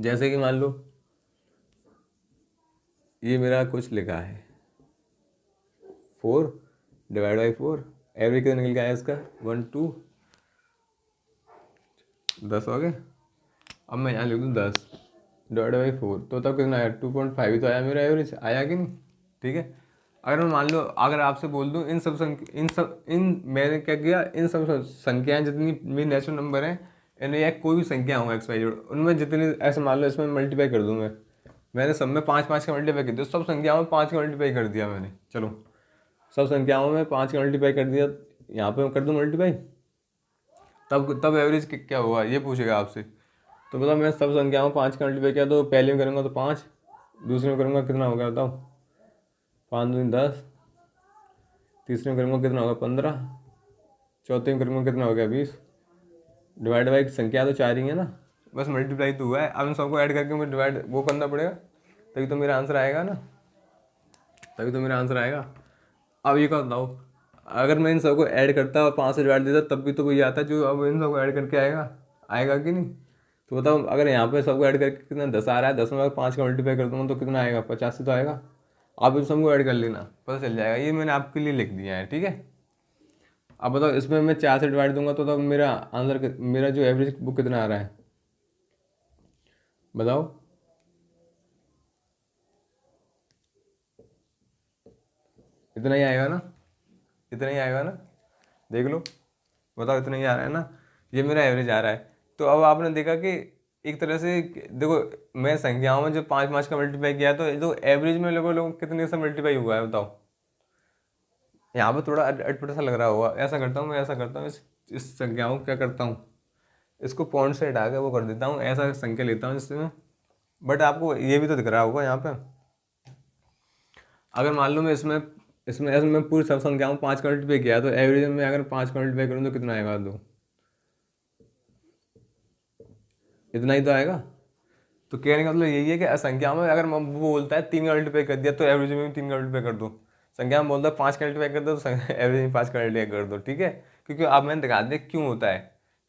जैसे कि मान लो ये मेरा कुछ लिखा है 4 डिवाइड बाई 4, एवरेज कितना निकल के आया इसका, 1 2 10 हो गए। अब मैं यहाँ लिख दूँ 10 डिवाइड बाई 4, तो तब कितना आया, 2.5 ही तो आया मेरा एवरेज, आया कि नहीं, ठीक है। अगर मैं मान लो अगर आपसे बोल दूँ मैंने क्या किया, इन सब संख्याएं जितनी मेरी नेचुरल नंबर हैं, इन्हें या कोई भी संख्या हो x y z, उनमें जितनी, ऐसे मान लो इसमें मल्टीप्लाई कर दूँ मैं, मैंने सब में 5 5 का मल्टीप्लाई कर दिया, सब संख्याओं में 5 का मल्टीप्लाई कर दिया मैंने। चलो सब संख्याओं में 5 का मल्टीप्लाई कर दिया, यहाँ पे मैं कर दूँ मल्टीप्लाई, तब एवरेज क्या होगा ये पूछेगा आपसे। तो बताओ मैं सब संख्याओं में 5 का मल्टीप्लाई किया, तो पहले में करूँगा तो 5, दूसरे में करूँगा कितना होगा बताओ, 5 दूनी 10, तीसरे में करूँगा कितना होगा 15, चौथे में करूँगा कितना हो गया 20, डिवाइड बाई संख्या तो 4 ही है ना, बस मल्टीप्लाई तो हुआ है। अब इन सबको ऐड करके मुझे डिवाइड वो करना पड़ेगा, तभी तो मेरा आंसर आएगा ना, तभी तो मेरा आंसर आएगा। अब ये बताओ, अगर मैं इन सबको ऐड करता और 5 से डिवाइड देता तब भी तो वही आता जो अब इन सबको ऐड करके आएगा, आएगा कि नहीं। तो बताओ अगर यहाँ पे सबको ऐड करके कितना 10 आ रहा है, 10 में 5 का मल्टीप्लाई कर दूँगा तो कितना आएगा, 85 तो आएगा। आप इन सबको ऐड कर लेना, पता चल जाएगा, ये मैंने आपके लिए लिख दिया है, ठीक है। अब बताओ इसमें मैं 4 से डिवाइड दूंगा तो तब मेरा आंसर, मेरा जो एवरेज वो कितना आ रहा है बताओ। इतना ही आएगा ना, इतना ही आएगा ना, देख लो, बताओ इतना ही आ रहा है ना, ये मेरा एवरेज आ रहा है। तो अब आपने देखा कि एक तरह से देखो, मैं संख्याओं में जो 5 5 का मल्टीप्लाई किया तो जो एवरेज में लोग कितने से मल्टीप्लाई हुआ है बताओ। यहाँ पर थोड़ा अटपटा सा लग रहा होगा, ऐसा करता हूँ मैं, ऐसा करता हूँ, इस संख्याओं को क्या करता हूँ, इसको पॉइंट से हटा के वो कर देता हूँ, ऐसा संख्या लेता हूँ इसमें। बट आपको ये भी तो दिख रहा होगा यहाँ पे, अगर मान लो मैं इसमें इसमें ऐसे मैं पूरी सब संख्याओं 5 का मल्टीप्लाई किया तो एवरेज में अगर 5 का मल्टीप्लाई करूँ तो कितना आएगा, दो, इतना ही तो आएगा। तो कहने का मतलब यही है कि संख्या में अगर वो बोलता है 3 का मल्टीप्लाई कर दिया तो एवरेज में भी 3 का मल्टीप्लाई कर दो, संख्या में बोलता है 5 का मल्टीप्लाई कर दो तो एवरेज में 5 का मल्टीप्लाई कर दो, ठीक है। क्योंकि अब मैंने दिखा दिया क्यों होता है,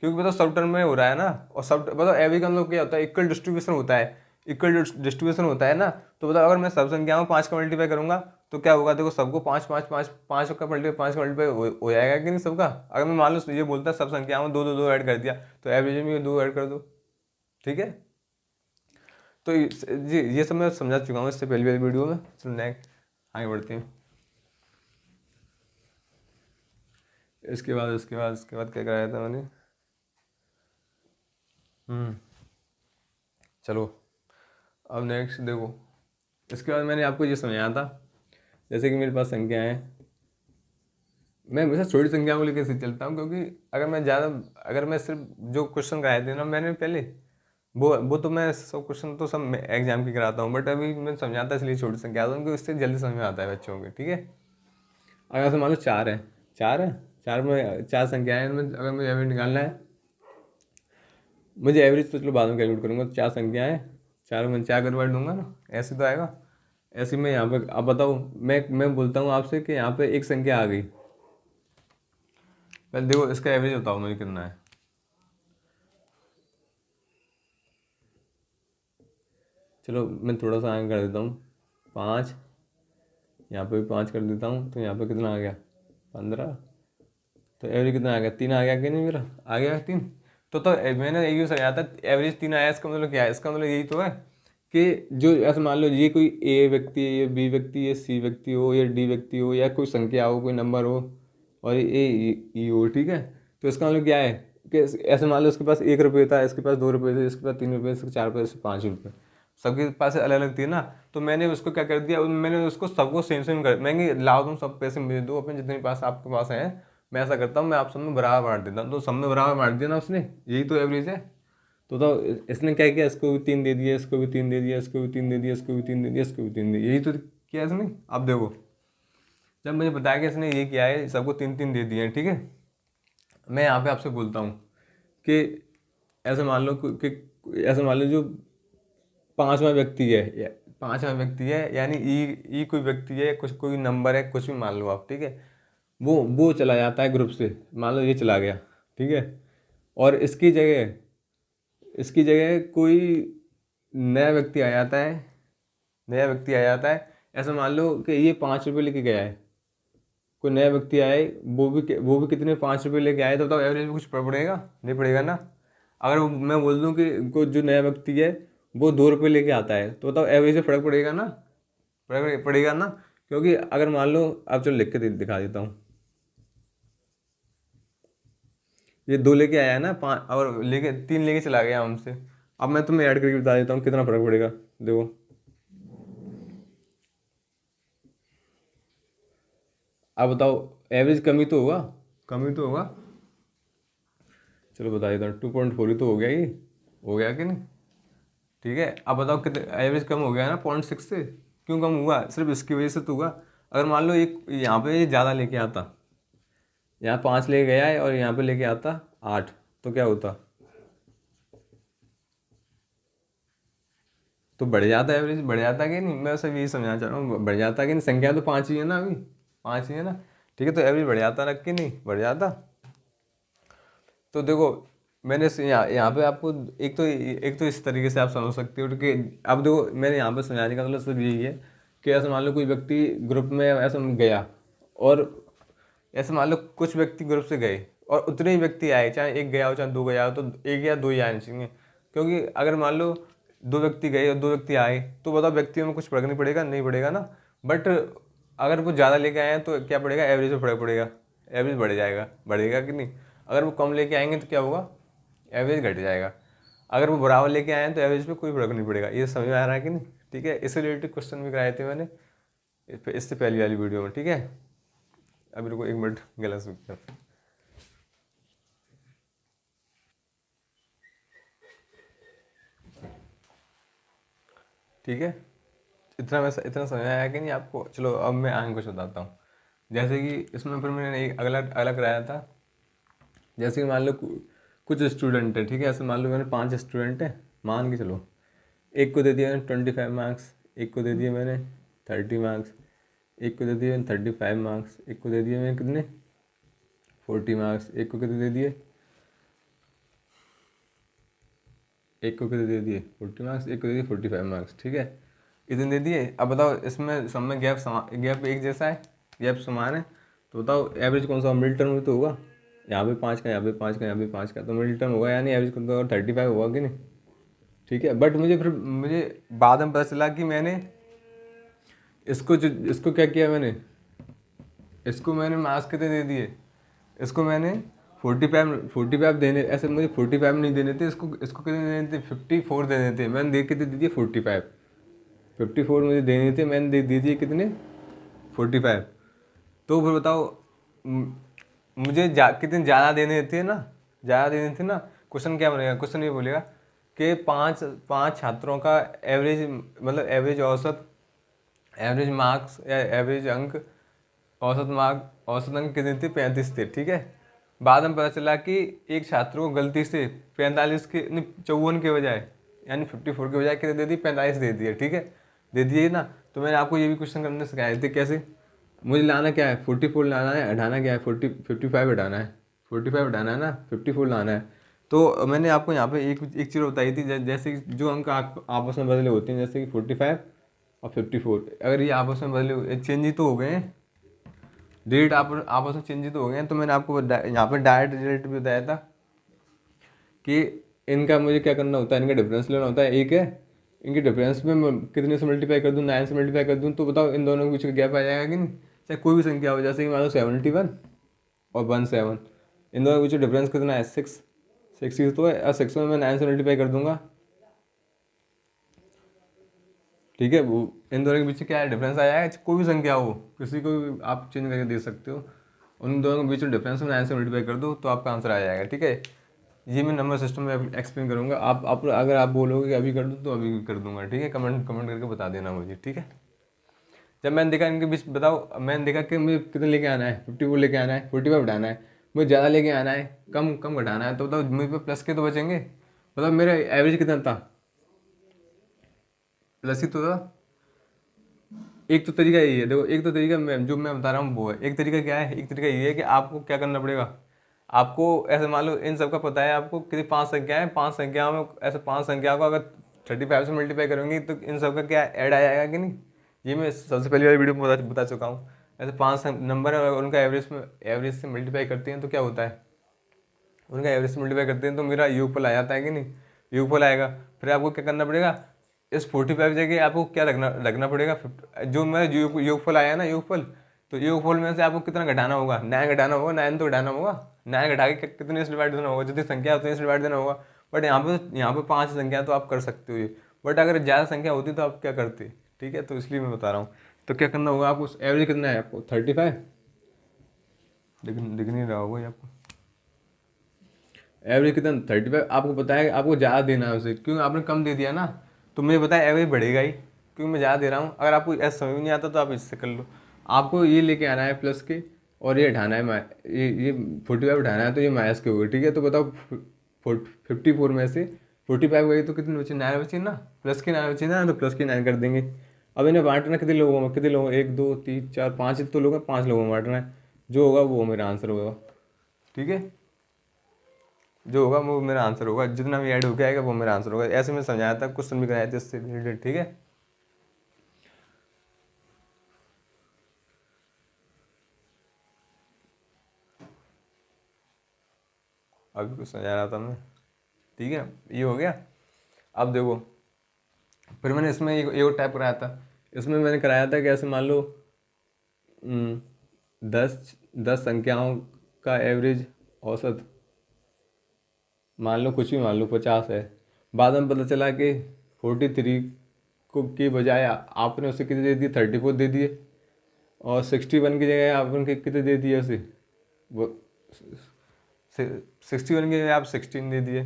क्योंकि बताओ सब टर्म में हो रहा है ना, और सब बताओ एवरेज का मतलब क्या होता है, इक्वल डिस्ट्रीब्यूशन होता है, इक्वल डिस्ट्रीब्यूशन होता है ना। तो बताओ अगर मैं सब संख्याओं में 5 का मल्टीप्लाई करूंगा तो क्या होगा, देखो सबको 5 5 5 5 का मल्टीप्लाई 5 का मल्टीप्लाई हो जाएगा कि नहीं सबका। अगर मैं मान लो ये बोलता है सब संख्याओं में 2 2 2 ऐड कर दिया तो एवरेज में 2 ऐड कर दो, ठीक है। तो जी ये सब मैं समझा चुका हूँ इससे पहले वाली वीडियो में। चलो नेक्स्ट आगे बढ़ते हैं। इसके बाद क्या कराया था मैंने, चलो अब नेक्स्ट देखो, इसके बाद मैंने आपको ये समझाया था, जैसे कि मेरे पास संख्या है, मैं हमेशा छोटी संख्याओं को लेकर से चलता हूँ, क्योंकि अगर मैं सिर्फ जो क्वेश्चन कराए थे ना मैंने पहले, वो तो मैं सब क्वेश्चन तो सब एग्जाम की कराता हूँ, बट अभी मैं समझाता इसलिए छोटी संख्या आता हूँ क्योंकि इससे जल्दी समझ में आता है बच्चों के, ठीक है। अगर से मान लो 4 है, 4 में 4 संख्याएं हैं, अगर मुझे एवरेज निकालना है, मुझे एवरेज तो चलो बाद में कैलकुलेट करूँगा। तो 4 संख्याएं हैं, 4 में 4 का डिवाइड दूंगा ना, ऐसे तो आएगा। ऐसे में यहाँ पे अब बताओ, मैं बोलता हूँ आपसे कि यहाँ पे एक संख्या आ गई, पहले देखो इसका एवरेज बताओ मुझे कितना है। चलो मैं थोड़ा सा आगे कर देता हूँ, 5, यहाँ पे भी 5 कर देता हूँ, तो यहाँ पे कितना आ गया 15। तो एवरेज कितना आ गया, 3 आ गया कि नहीं, मेरा आ गया 3। तो मैंने यही समझा था एवरेज 3 आया, इसका मतलब क्या है, इसका मतलब यही तो है कि जो ऐसे मान लो ये कोई ए व्यक्ति है, ये बी व्यक्ति, ये सी व्यक्ति हो, या डी व्यक्ति हो, या कोई संख्या हो, कोई नंबर हो, और ये ई हो, ठीक है। तो इसका मतलब क्या है कि ऐसे मान लो इसके पास 1 रुपये था, इसके पास 2 रुपये थे, इसके पास 3 रुपये, इसके 4 रुपये, इसके 5 रुपये, सबके पास अलग अलग थी ना। तो मैंने उसको क्या कर दिया, मैंने उसको सबको सेम सेम कर, मैं लाओ तुम सब पैसे मुझे दो अपने जितने पास आपके पास हैं, मैं ऐसा करता हूँ मैं आप सब में बराबर बांट देता हूँ। तो सब में बराबर बांट दिया ना उसने, यही तो एवरेज है। तो इसने क्या किया, इसको भी 3 दे दिया, इसको भी 3 दे दिया, इसको भी 3 दे दिया, इसको भी 3 दे दिया, इसको भी 3 दे दिया, यही तो किया इसने। अब देखो जब मुझे बताया कि इसने ये किया है, सबको 3 3 दे दिए, ठीक है। मैं यहाँ पे आपसे बोलता हूँ कि ऐसे मान लो जो 5वां व्यक्ति है, 5वां व्यक्ति है, यानी ई कोई व्यक्ति है, कुछ कोई नंबर है, कुछ भी मान लो आप, ठीक है। वो चला जाता है ग्रुप से, मान लो ये चला गया, ठीक है। और इसकी जगह कोई नया व्यक्ति आ जाता है, ऐसा मान लो कि ये 5 रुपये लेके गया है, कोई नया व्यक्ति आए, वो भी कितने 5 रुपये लेके आए, तो बताओ एवरेज में कुछ पड़ेगा, नहीं पड़ेगा ना। अगर मैं बोल दूं कि कोई जो नया व्यक्ति है वो 2 रुपये लेके आता है, तो बताओ एवरेज में फर्क पड़ेगा ना, पड़ेगा ना। क्योंकि अगर मान लो, अब चलो लिख के दिखा देता हूँ, ये 2 लेके आया है ना, 5 और 3 लेके चला गया हमसे। अब मैं तुम्हें ऐड करके बता देता हूँ कितना फर्क पड़ेगा, देखो अब बताओ एवरेज कमी तो होगा, कमी तो होगा। चलो बता देता हूँ, 2.4 ही तो हो गया, ये हो गया कि नहीं? ठीक है, अब बताओ कितने एवरेज कम हो गया ना 0.6 से। क्यों कम हुआ? सिर्फ इसकी वजह से तो हुआ। अगर मान लो एक यहाँ पे ज़्यादा लेके आता, यहाँ 5 लेके गया है और यहाँ पे लेके आता 8, तो क्या होता? तो बढ़ जाता, एवरेज बढ़ जाता कि नहीं? मैं सिर्फ यही समझना चाह रहा हूँ, बढ़ जाता कि नहीं? संख्या तो 5 ही है ना, अभी 5 ही है ना। ठीक है, तो एवरेज बढ़ जाता ना कि नहीं बढ़ जाता? तो देखो मैंने यहाँ पे आपको एक तो इस तरीके से आप समझ सकते हो कि अब देखो मैंने यहाँ पे समझाने का मतलब सिर्फ यही है कि ऐसे मान लो कोई व्यक्ति ग्रुप में ऐसा गया, और ऐसे मान लो कुछ व्यक्ति ग्रुप से गए और उतने ही व्यक्ति आए, चाहे एक गया हो चाहे दो गया हो, तो एक या दो ही आने चाहिए। क्योंकि अगर मान लो दो व्यक्ति गए और दो व्यक्ति आए, तो बताओ व्यक्तियों में कुछ फर्क नहीं पड़ेगा, नहीं पड़ेगा ना। बट अगर वो ज़्यादा लेके आए हैं तो क्या पड़ेगा? एवरेज में फर्क पड़ेगा, एवरेज बढ़ जाएगा, बढ़ेगा कि नहीं? अगर वो कम लेके आएंगे तो क्या होगा? एवरेज घट जाएगा। अगर वो बराबर लेके आए हैं तो एवरेज पे कोई फर्क नहीं पड़ेगा। ये समझ में आ रहा है कि नहीं? ठीक है, इससे रिलेटेड क्वेश्चन भी कराए थे मैंने इससे पहली वाली वीडियो में। ठीक है, अभी रुको 1 मिनट, गलत हो गया। ठीक है, इतना समझ आया कि नहीं आपको? चलो अब मैं आगे कुछ बताता हूँ। जैसे कि इसमें फिर मैंने एक अगला अगला कराया था। जैसे कि मान लो कुछ स्टूडेंट है, ठीक है, ऐसे मान लो मैंने 5 स्टूडेंट हैं, मान के चलो। एक को दे दिया मैंने 25 मार्क्स, एक को दे दिए मैंने 30 मार्क्स, एक को दे दिए मैंने 35 मार्क्स, एक को दे दिए मैंने कितने 40 मार्क्स, एक को कितने दे दिए, एक को कितने दे दिए 40 मार्क्स, एक को दे दिए 45 मार्क्स। ठीक है, इतने दे दिए। अब बताओ इसमें सब में गैप एक जैसा है, गैप समान है, तो बताओ एवरेज कौन सा? मिडिल टर्म तो होगा। यहाँ पे 5 का, यहाँ पे 5 का, यहाँ पे 5 का, तो मिडिल टर्म होगा, यानी एवरेज कौन सा? 35 होगा कि नहीं? ठीक है, बट मुझे बाद में पता चला कि मैंने इसको क्या किया, इसको मैंने मार्क्स कितने दे दिए, इसको मैंने 45 देने, ऐसे मुझे 45 नहीं देने थे, इसको कितने देने थे? 54 देने थे। मैंने दे कितने दे दिए? 54 मुझे देने थे, मैंने दे दिए कितने? 45। तो फिर बताओ मुझे कितने ज़्यादा देने थे ना, ज़्यादा देने थे ना। क्वेश्चन क्या बनेगा? क्वेश्चन ये बोलेगा कि पाँच छात्रों का एवरेज, मतलब एवरेज औसत, एवरेज मार्क्स या एवरेज अंक, औसत अंक कितने थे? 35 थे। ठीक है, बाद में पता चला कि एक छात्र को गलती से 45 के नहीं 54 के बजाय, यानी 54 के बजाय कितने दे दिए? 45 दे दिए। ठीक है, दे दिए ना। तो मैंने आपको ये भी क्वेश्चन करने सिखाए थे। कैसे? मुझे लाना क्या है? 44 लाना है, हटाना क्या है? 55 हटाना है, 45 हटाना है ना, 54 लाना है। तो मैंने आपको यहाँ पे एक चीज़ बताई थी, जैसे कि जो अंक आपस में बदले होते हैं, जैसे कि 45 और 54, अगर ये आपस में बदले चेंज ही तो हो गए हैं, डेट आपस में चेंज तो हो गए हैं। तो मैंने आपको यहाँ पे डायरेक्ट रिजल्ट भी बताया था कि इनका मुझे क्या करना होता है, इनका डिफरेंस लेना होता है। एक है, इनके डिफरेंस में मैं कितने से मल्टीप्लाई कर दूँ? 9 से मल्टीप्लाई कर दूँ, तो बताओ इन दोनों के बीच का गैप आ जाएगा कि नहीं? चाहे कोई भी संख्या हो, जैसे कि मान लो 71 और 17, इन दोनों के बीच डिफरेंस कितना है? 6 ही तो है। 6 में मैं 9 से मल्टीप्लाई कर दूंगा। ठीक है, वो इन दोनों के बीच क्या है? डिफरेंस आ जाएगा। कोई भी संख्या हो, किसी को भी आप चेंज करके दे सकते हो, उन दोनों के बीच में डिफरेंस में 9 से मल्टीप्लाई कर दो तो आपका आंसर आ जाएगा। ठीक है, ये मैं नंबर सिस्टम में एक्सप्लेन करूँगा। आप अगर आप बोलोगे कि अभी कर दूँ तो अभी कर दूंगा। ठीक है, कमेंट करके बता देना मुझे। ठीक है, जब मैंने देखा इनके बीच, बताओ मैंने देखा कि मुझे कितने लेके आना है? 54 लेके आना है, 45 हटाना है, मुझे ज़्यादा लेके आना है, कम घटाना है, तो बताओ मुझे पे प्लस के तो बचेंगे। बताओ मेरा एवरेज कितना था? प्लस ही तो था। एक तो तरीका यही है, देखो एक तो तरीका जो मैं बता रहा हूँ वो है। एक तरीका क्या है? एक तरीका ये है कि आपको क्या करना पड़ेगा, आपको ऐसे मान लो इन सब का पता है आपको कितनी 5 संख्या है, 5 संख्याओं में ऐसे 5 संख्याओं को अगर 35 से मल्टीप्लाई करेंगे तो इन सब का क्या ऐड आ जाएगा कि नहीं? ये मैं सबसे पहली वाली वीडियो में बता चुका हूँ। ऐसे 5 नंबर है और उनका एवरेज से मल्टीप्लाई करते हैं तो क्या होता है? उनका एवरेज से मल्टीप्लाई करते हैं तो मेरा योगफल आ जाता है कि नहीं? योगफल आएगा। फिर आपको क्या करना पड़ेगा? इस 45 जगह आपको क्या रखना पड़ेगा? जो मेरा योगफल आया ना, योगफल, तो योगफल में से आपको कितना घटाना होगा? 9 घटाना होगा, 9 तो घटाना होगा। 9 घटा के कितने से डिवाइड देना होगा? जितनी संख्या उतने से डिवाइड देना होगा। बट यहाँ पे 5 संख्या तो आप कर सकते हो ये, बट अगर ज़्यादा संख्या होती तो आप क्या करते? ठीक है, तो इसलिए मैं बता रहा हूँ। तो क्या करना होगा आपको? एवरेज कितना है आपको? 35 दिख नहीं रहा होगा ये आपको। एवरेज कितना 35, आपको पता है आपको ज़्यादा देना है उसे, क्योंकि आपने कम दे दिया ना, तो मुझे पता है एवरेज बढ़ेगा ही, क्योंकि मैं ज़्यादा दे रहा हूँ। अगर आपको ऐसा समझ नहीं आता तो आप इससे कर लो। आपको ये लेके आना है प्लस के, और ये हटाना है ये 45 उठाना है, तो ये माइनस के होगा, ठीक है। तो बताओ 54 में से 45 गई तो कितने बचे, 9 बचे ना, प्लस के 9 बचे ना, तो प्लस के 9 कर देंगे। अब इन्हें बांटना कितने लोगों में, कितने लोग, 1 2 3 4 5 तो लोग हैं, 5 लोगों में बांटना है। जो होगा वो मेरा आंसर होगा, ठीक है। जो होगा वो मेरा आंसर होगा, जितना भी ऐड होके आएगा वो मेरा आंसर होगा। ऐसे मैं समझाया था, क्वेश्चन भी कराए थे इससे रिलेटेड, ठीक है। अभी कुछ समझा रहा था मैं, ठीक है। ये हो गया। अब देखो, फिर मैंने इसमें एक और टाइप कराया था। इसमें मैंने कराया था कि ऐसे मान लो 10 संख्याओं का एवरेज औसत, मान लो कुछ भी, मान लो 50 है। बाद में पता चला कि 43 को की बजाय आपने उसे कितने दे दिए, 34 दे दिए, और 61 की जगह आपने कितने दे दिए उसे, वो 61 की जगह आप 16 दे दिए।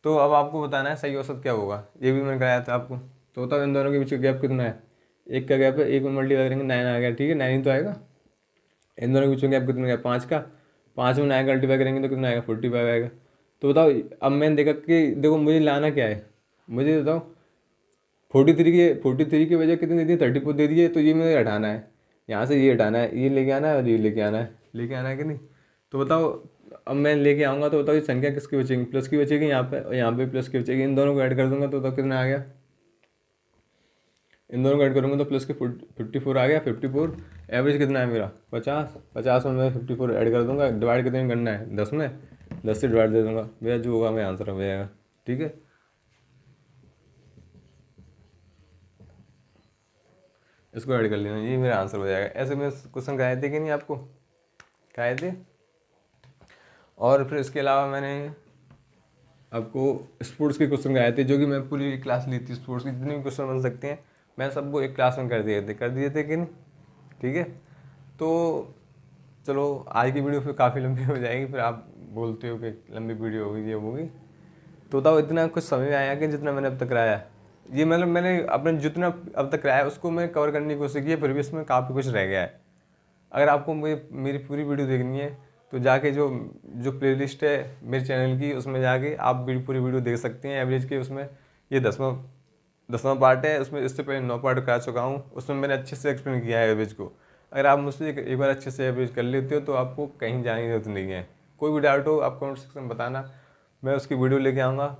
तो अब आपको बताना है सही औसत क्या होगा, ये भी मैंने कराया था आपको। तो बताओ इन दोनों के बीच का गैप कितना है, एक का गैप है, एक में मल्टीप्लाई करेंगे 9 आ गया, ठीक है, 9 ही तो आएगा। इन दोनों के बीच में गैप कितना गया, 5 का, 5 में 9 का मल्टीप्लाई करेंगे तो कितना आएगा, 45 आएगा। तो बताओ, अब मैंने देखा कि देखो मुझे लाना क्या है, मुझे बताओ 43 के वजह कितने दे दिए, 34 दे दिए, तो ये मुझे हटाना है, यहाँ से ये हटाना है, ये लेके आना है, और ये लेके आना है कि नहीं। तो बताओ, अब मैं लेके आऊँगा तो बताओ ये संख्या किसकी बचेगी, प्लस की बचेगी यहाँ पे, और यहाँ पे प्लस की बचेगी। इन दोनों को ऐड कर दूंगा तो बताओ कितना आ गया, इन दोनों को ऐड करूँगा तो प्लस के 54 आ गया। 54 एवरेज कितना है मेरा, 50 में मैं 54 ऐड कर दूंगा। डिवाइड कितने में करना है, 10 में, 10 से डिवाइड दे दूंगा, मेरा जो होगा मेरा आंसर हो जाएगा, ठीक है। इसको ऐड कर लेना, ये मेरा आंसर हो जाएगा। ऐसे में क्वेश्चन कराए थे कि नहीं आपको, कराए थे। और फिर इसके अलावा मैंने आपको स्पोर्ट्स के क्वेश्चन कराए थे, जो कि मैं पूरी क्लास ली थी, स्पोर्ट्स की जितने भी क्वेश्चन बन सकते हैं मैं सबको एक क्लास में कर दिए थे कि नहीं, ठीक है। तो चलो आज की वीडियो फिर काफ़ी लंबी हो जाएगी, फिर आप बोलते हो कि लंबी वीडियो होगी, ये होगी। तो बताओ इतना कुछ समझ में आया कि जितना मैंने अब तक कराया, ये मतलब मैंने अपने जितना अब तक कराया उसको मैं कवर करने की कोशिश की है, फिर भी इसमें काफ़ी कुछ रह गया है। अगर आपको मेरी पूरी वीडियो देखनी है तो जाके जो जो प्लेलिस्ट है मेरे चैनल की, उसमें जाके आप पूरी वीडियो देख सकते हैं एवरेज के। उसमें ये 10वां पार्ट है, उसमें इससे पहले 9 पार्ट करा चुका हूँ, उसमें मैंने अच्छे से एक्सप्लेन किया है एवरेज को। अगर आप मुझसे एक बार अच्छे से एवरेज कर लेते हो तो आपको कहीं जाने की जरूरत नहीं है। कोई भी डाउट हो आप कमेंट सेक्शन में बताना, मैं उसकी वीडियो लेके आऊँगा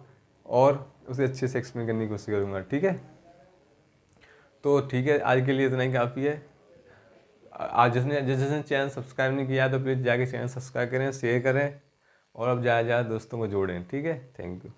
और उसे अच्छे से एक्सप्लेन करने की कोशिश करूँगा, ठीक है। तो ठीक है, आज के लिए इतना ही काफ़ी है। आज जिसने चैनल सब्सक्राइब नहीं किया तो प्लीज़ जाके चैनल सब्सक्राइब करें, शेयर करें, और अब ज़्यादा से ज़्यादा दोस्तों को जोड़ें, ठीक है। Thank you.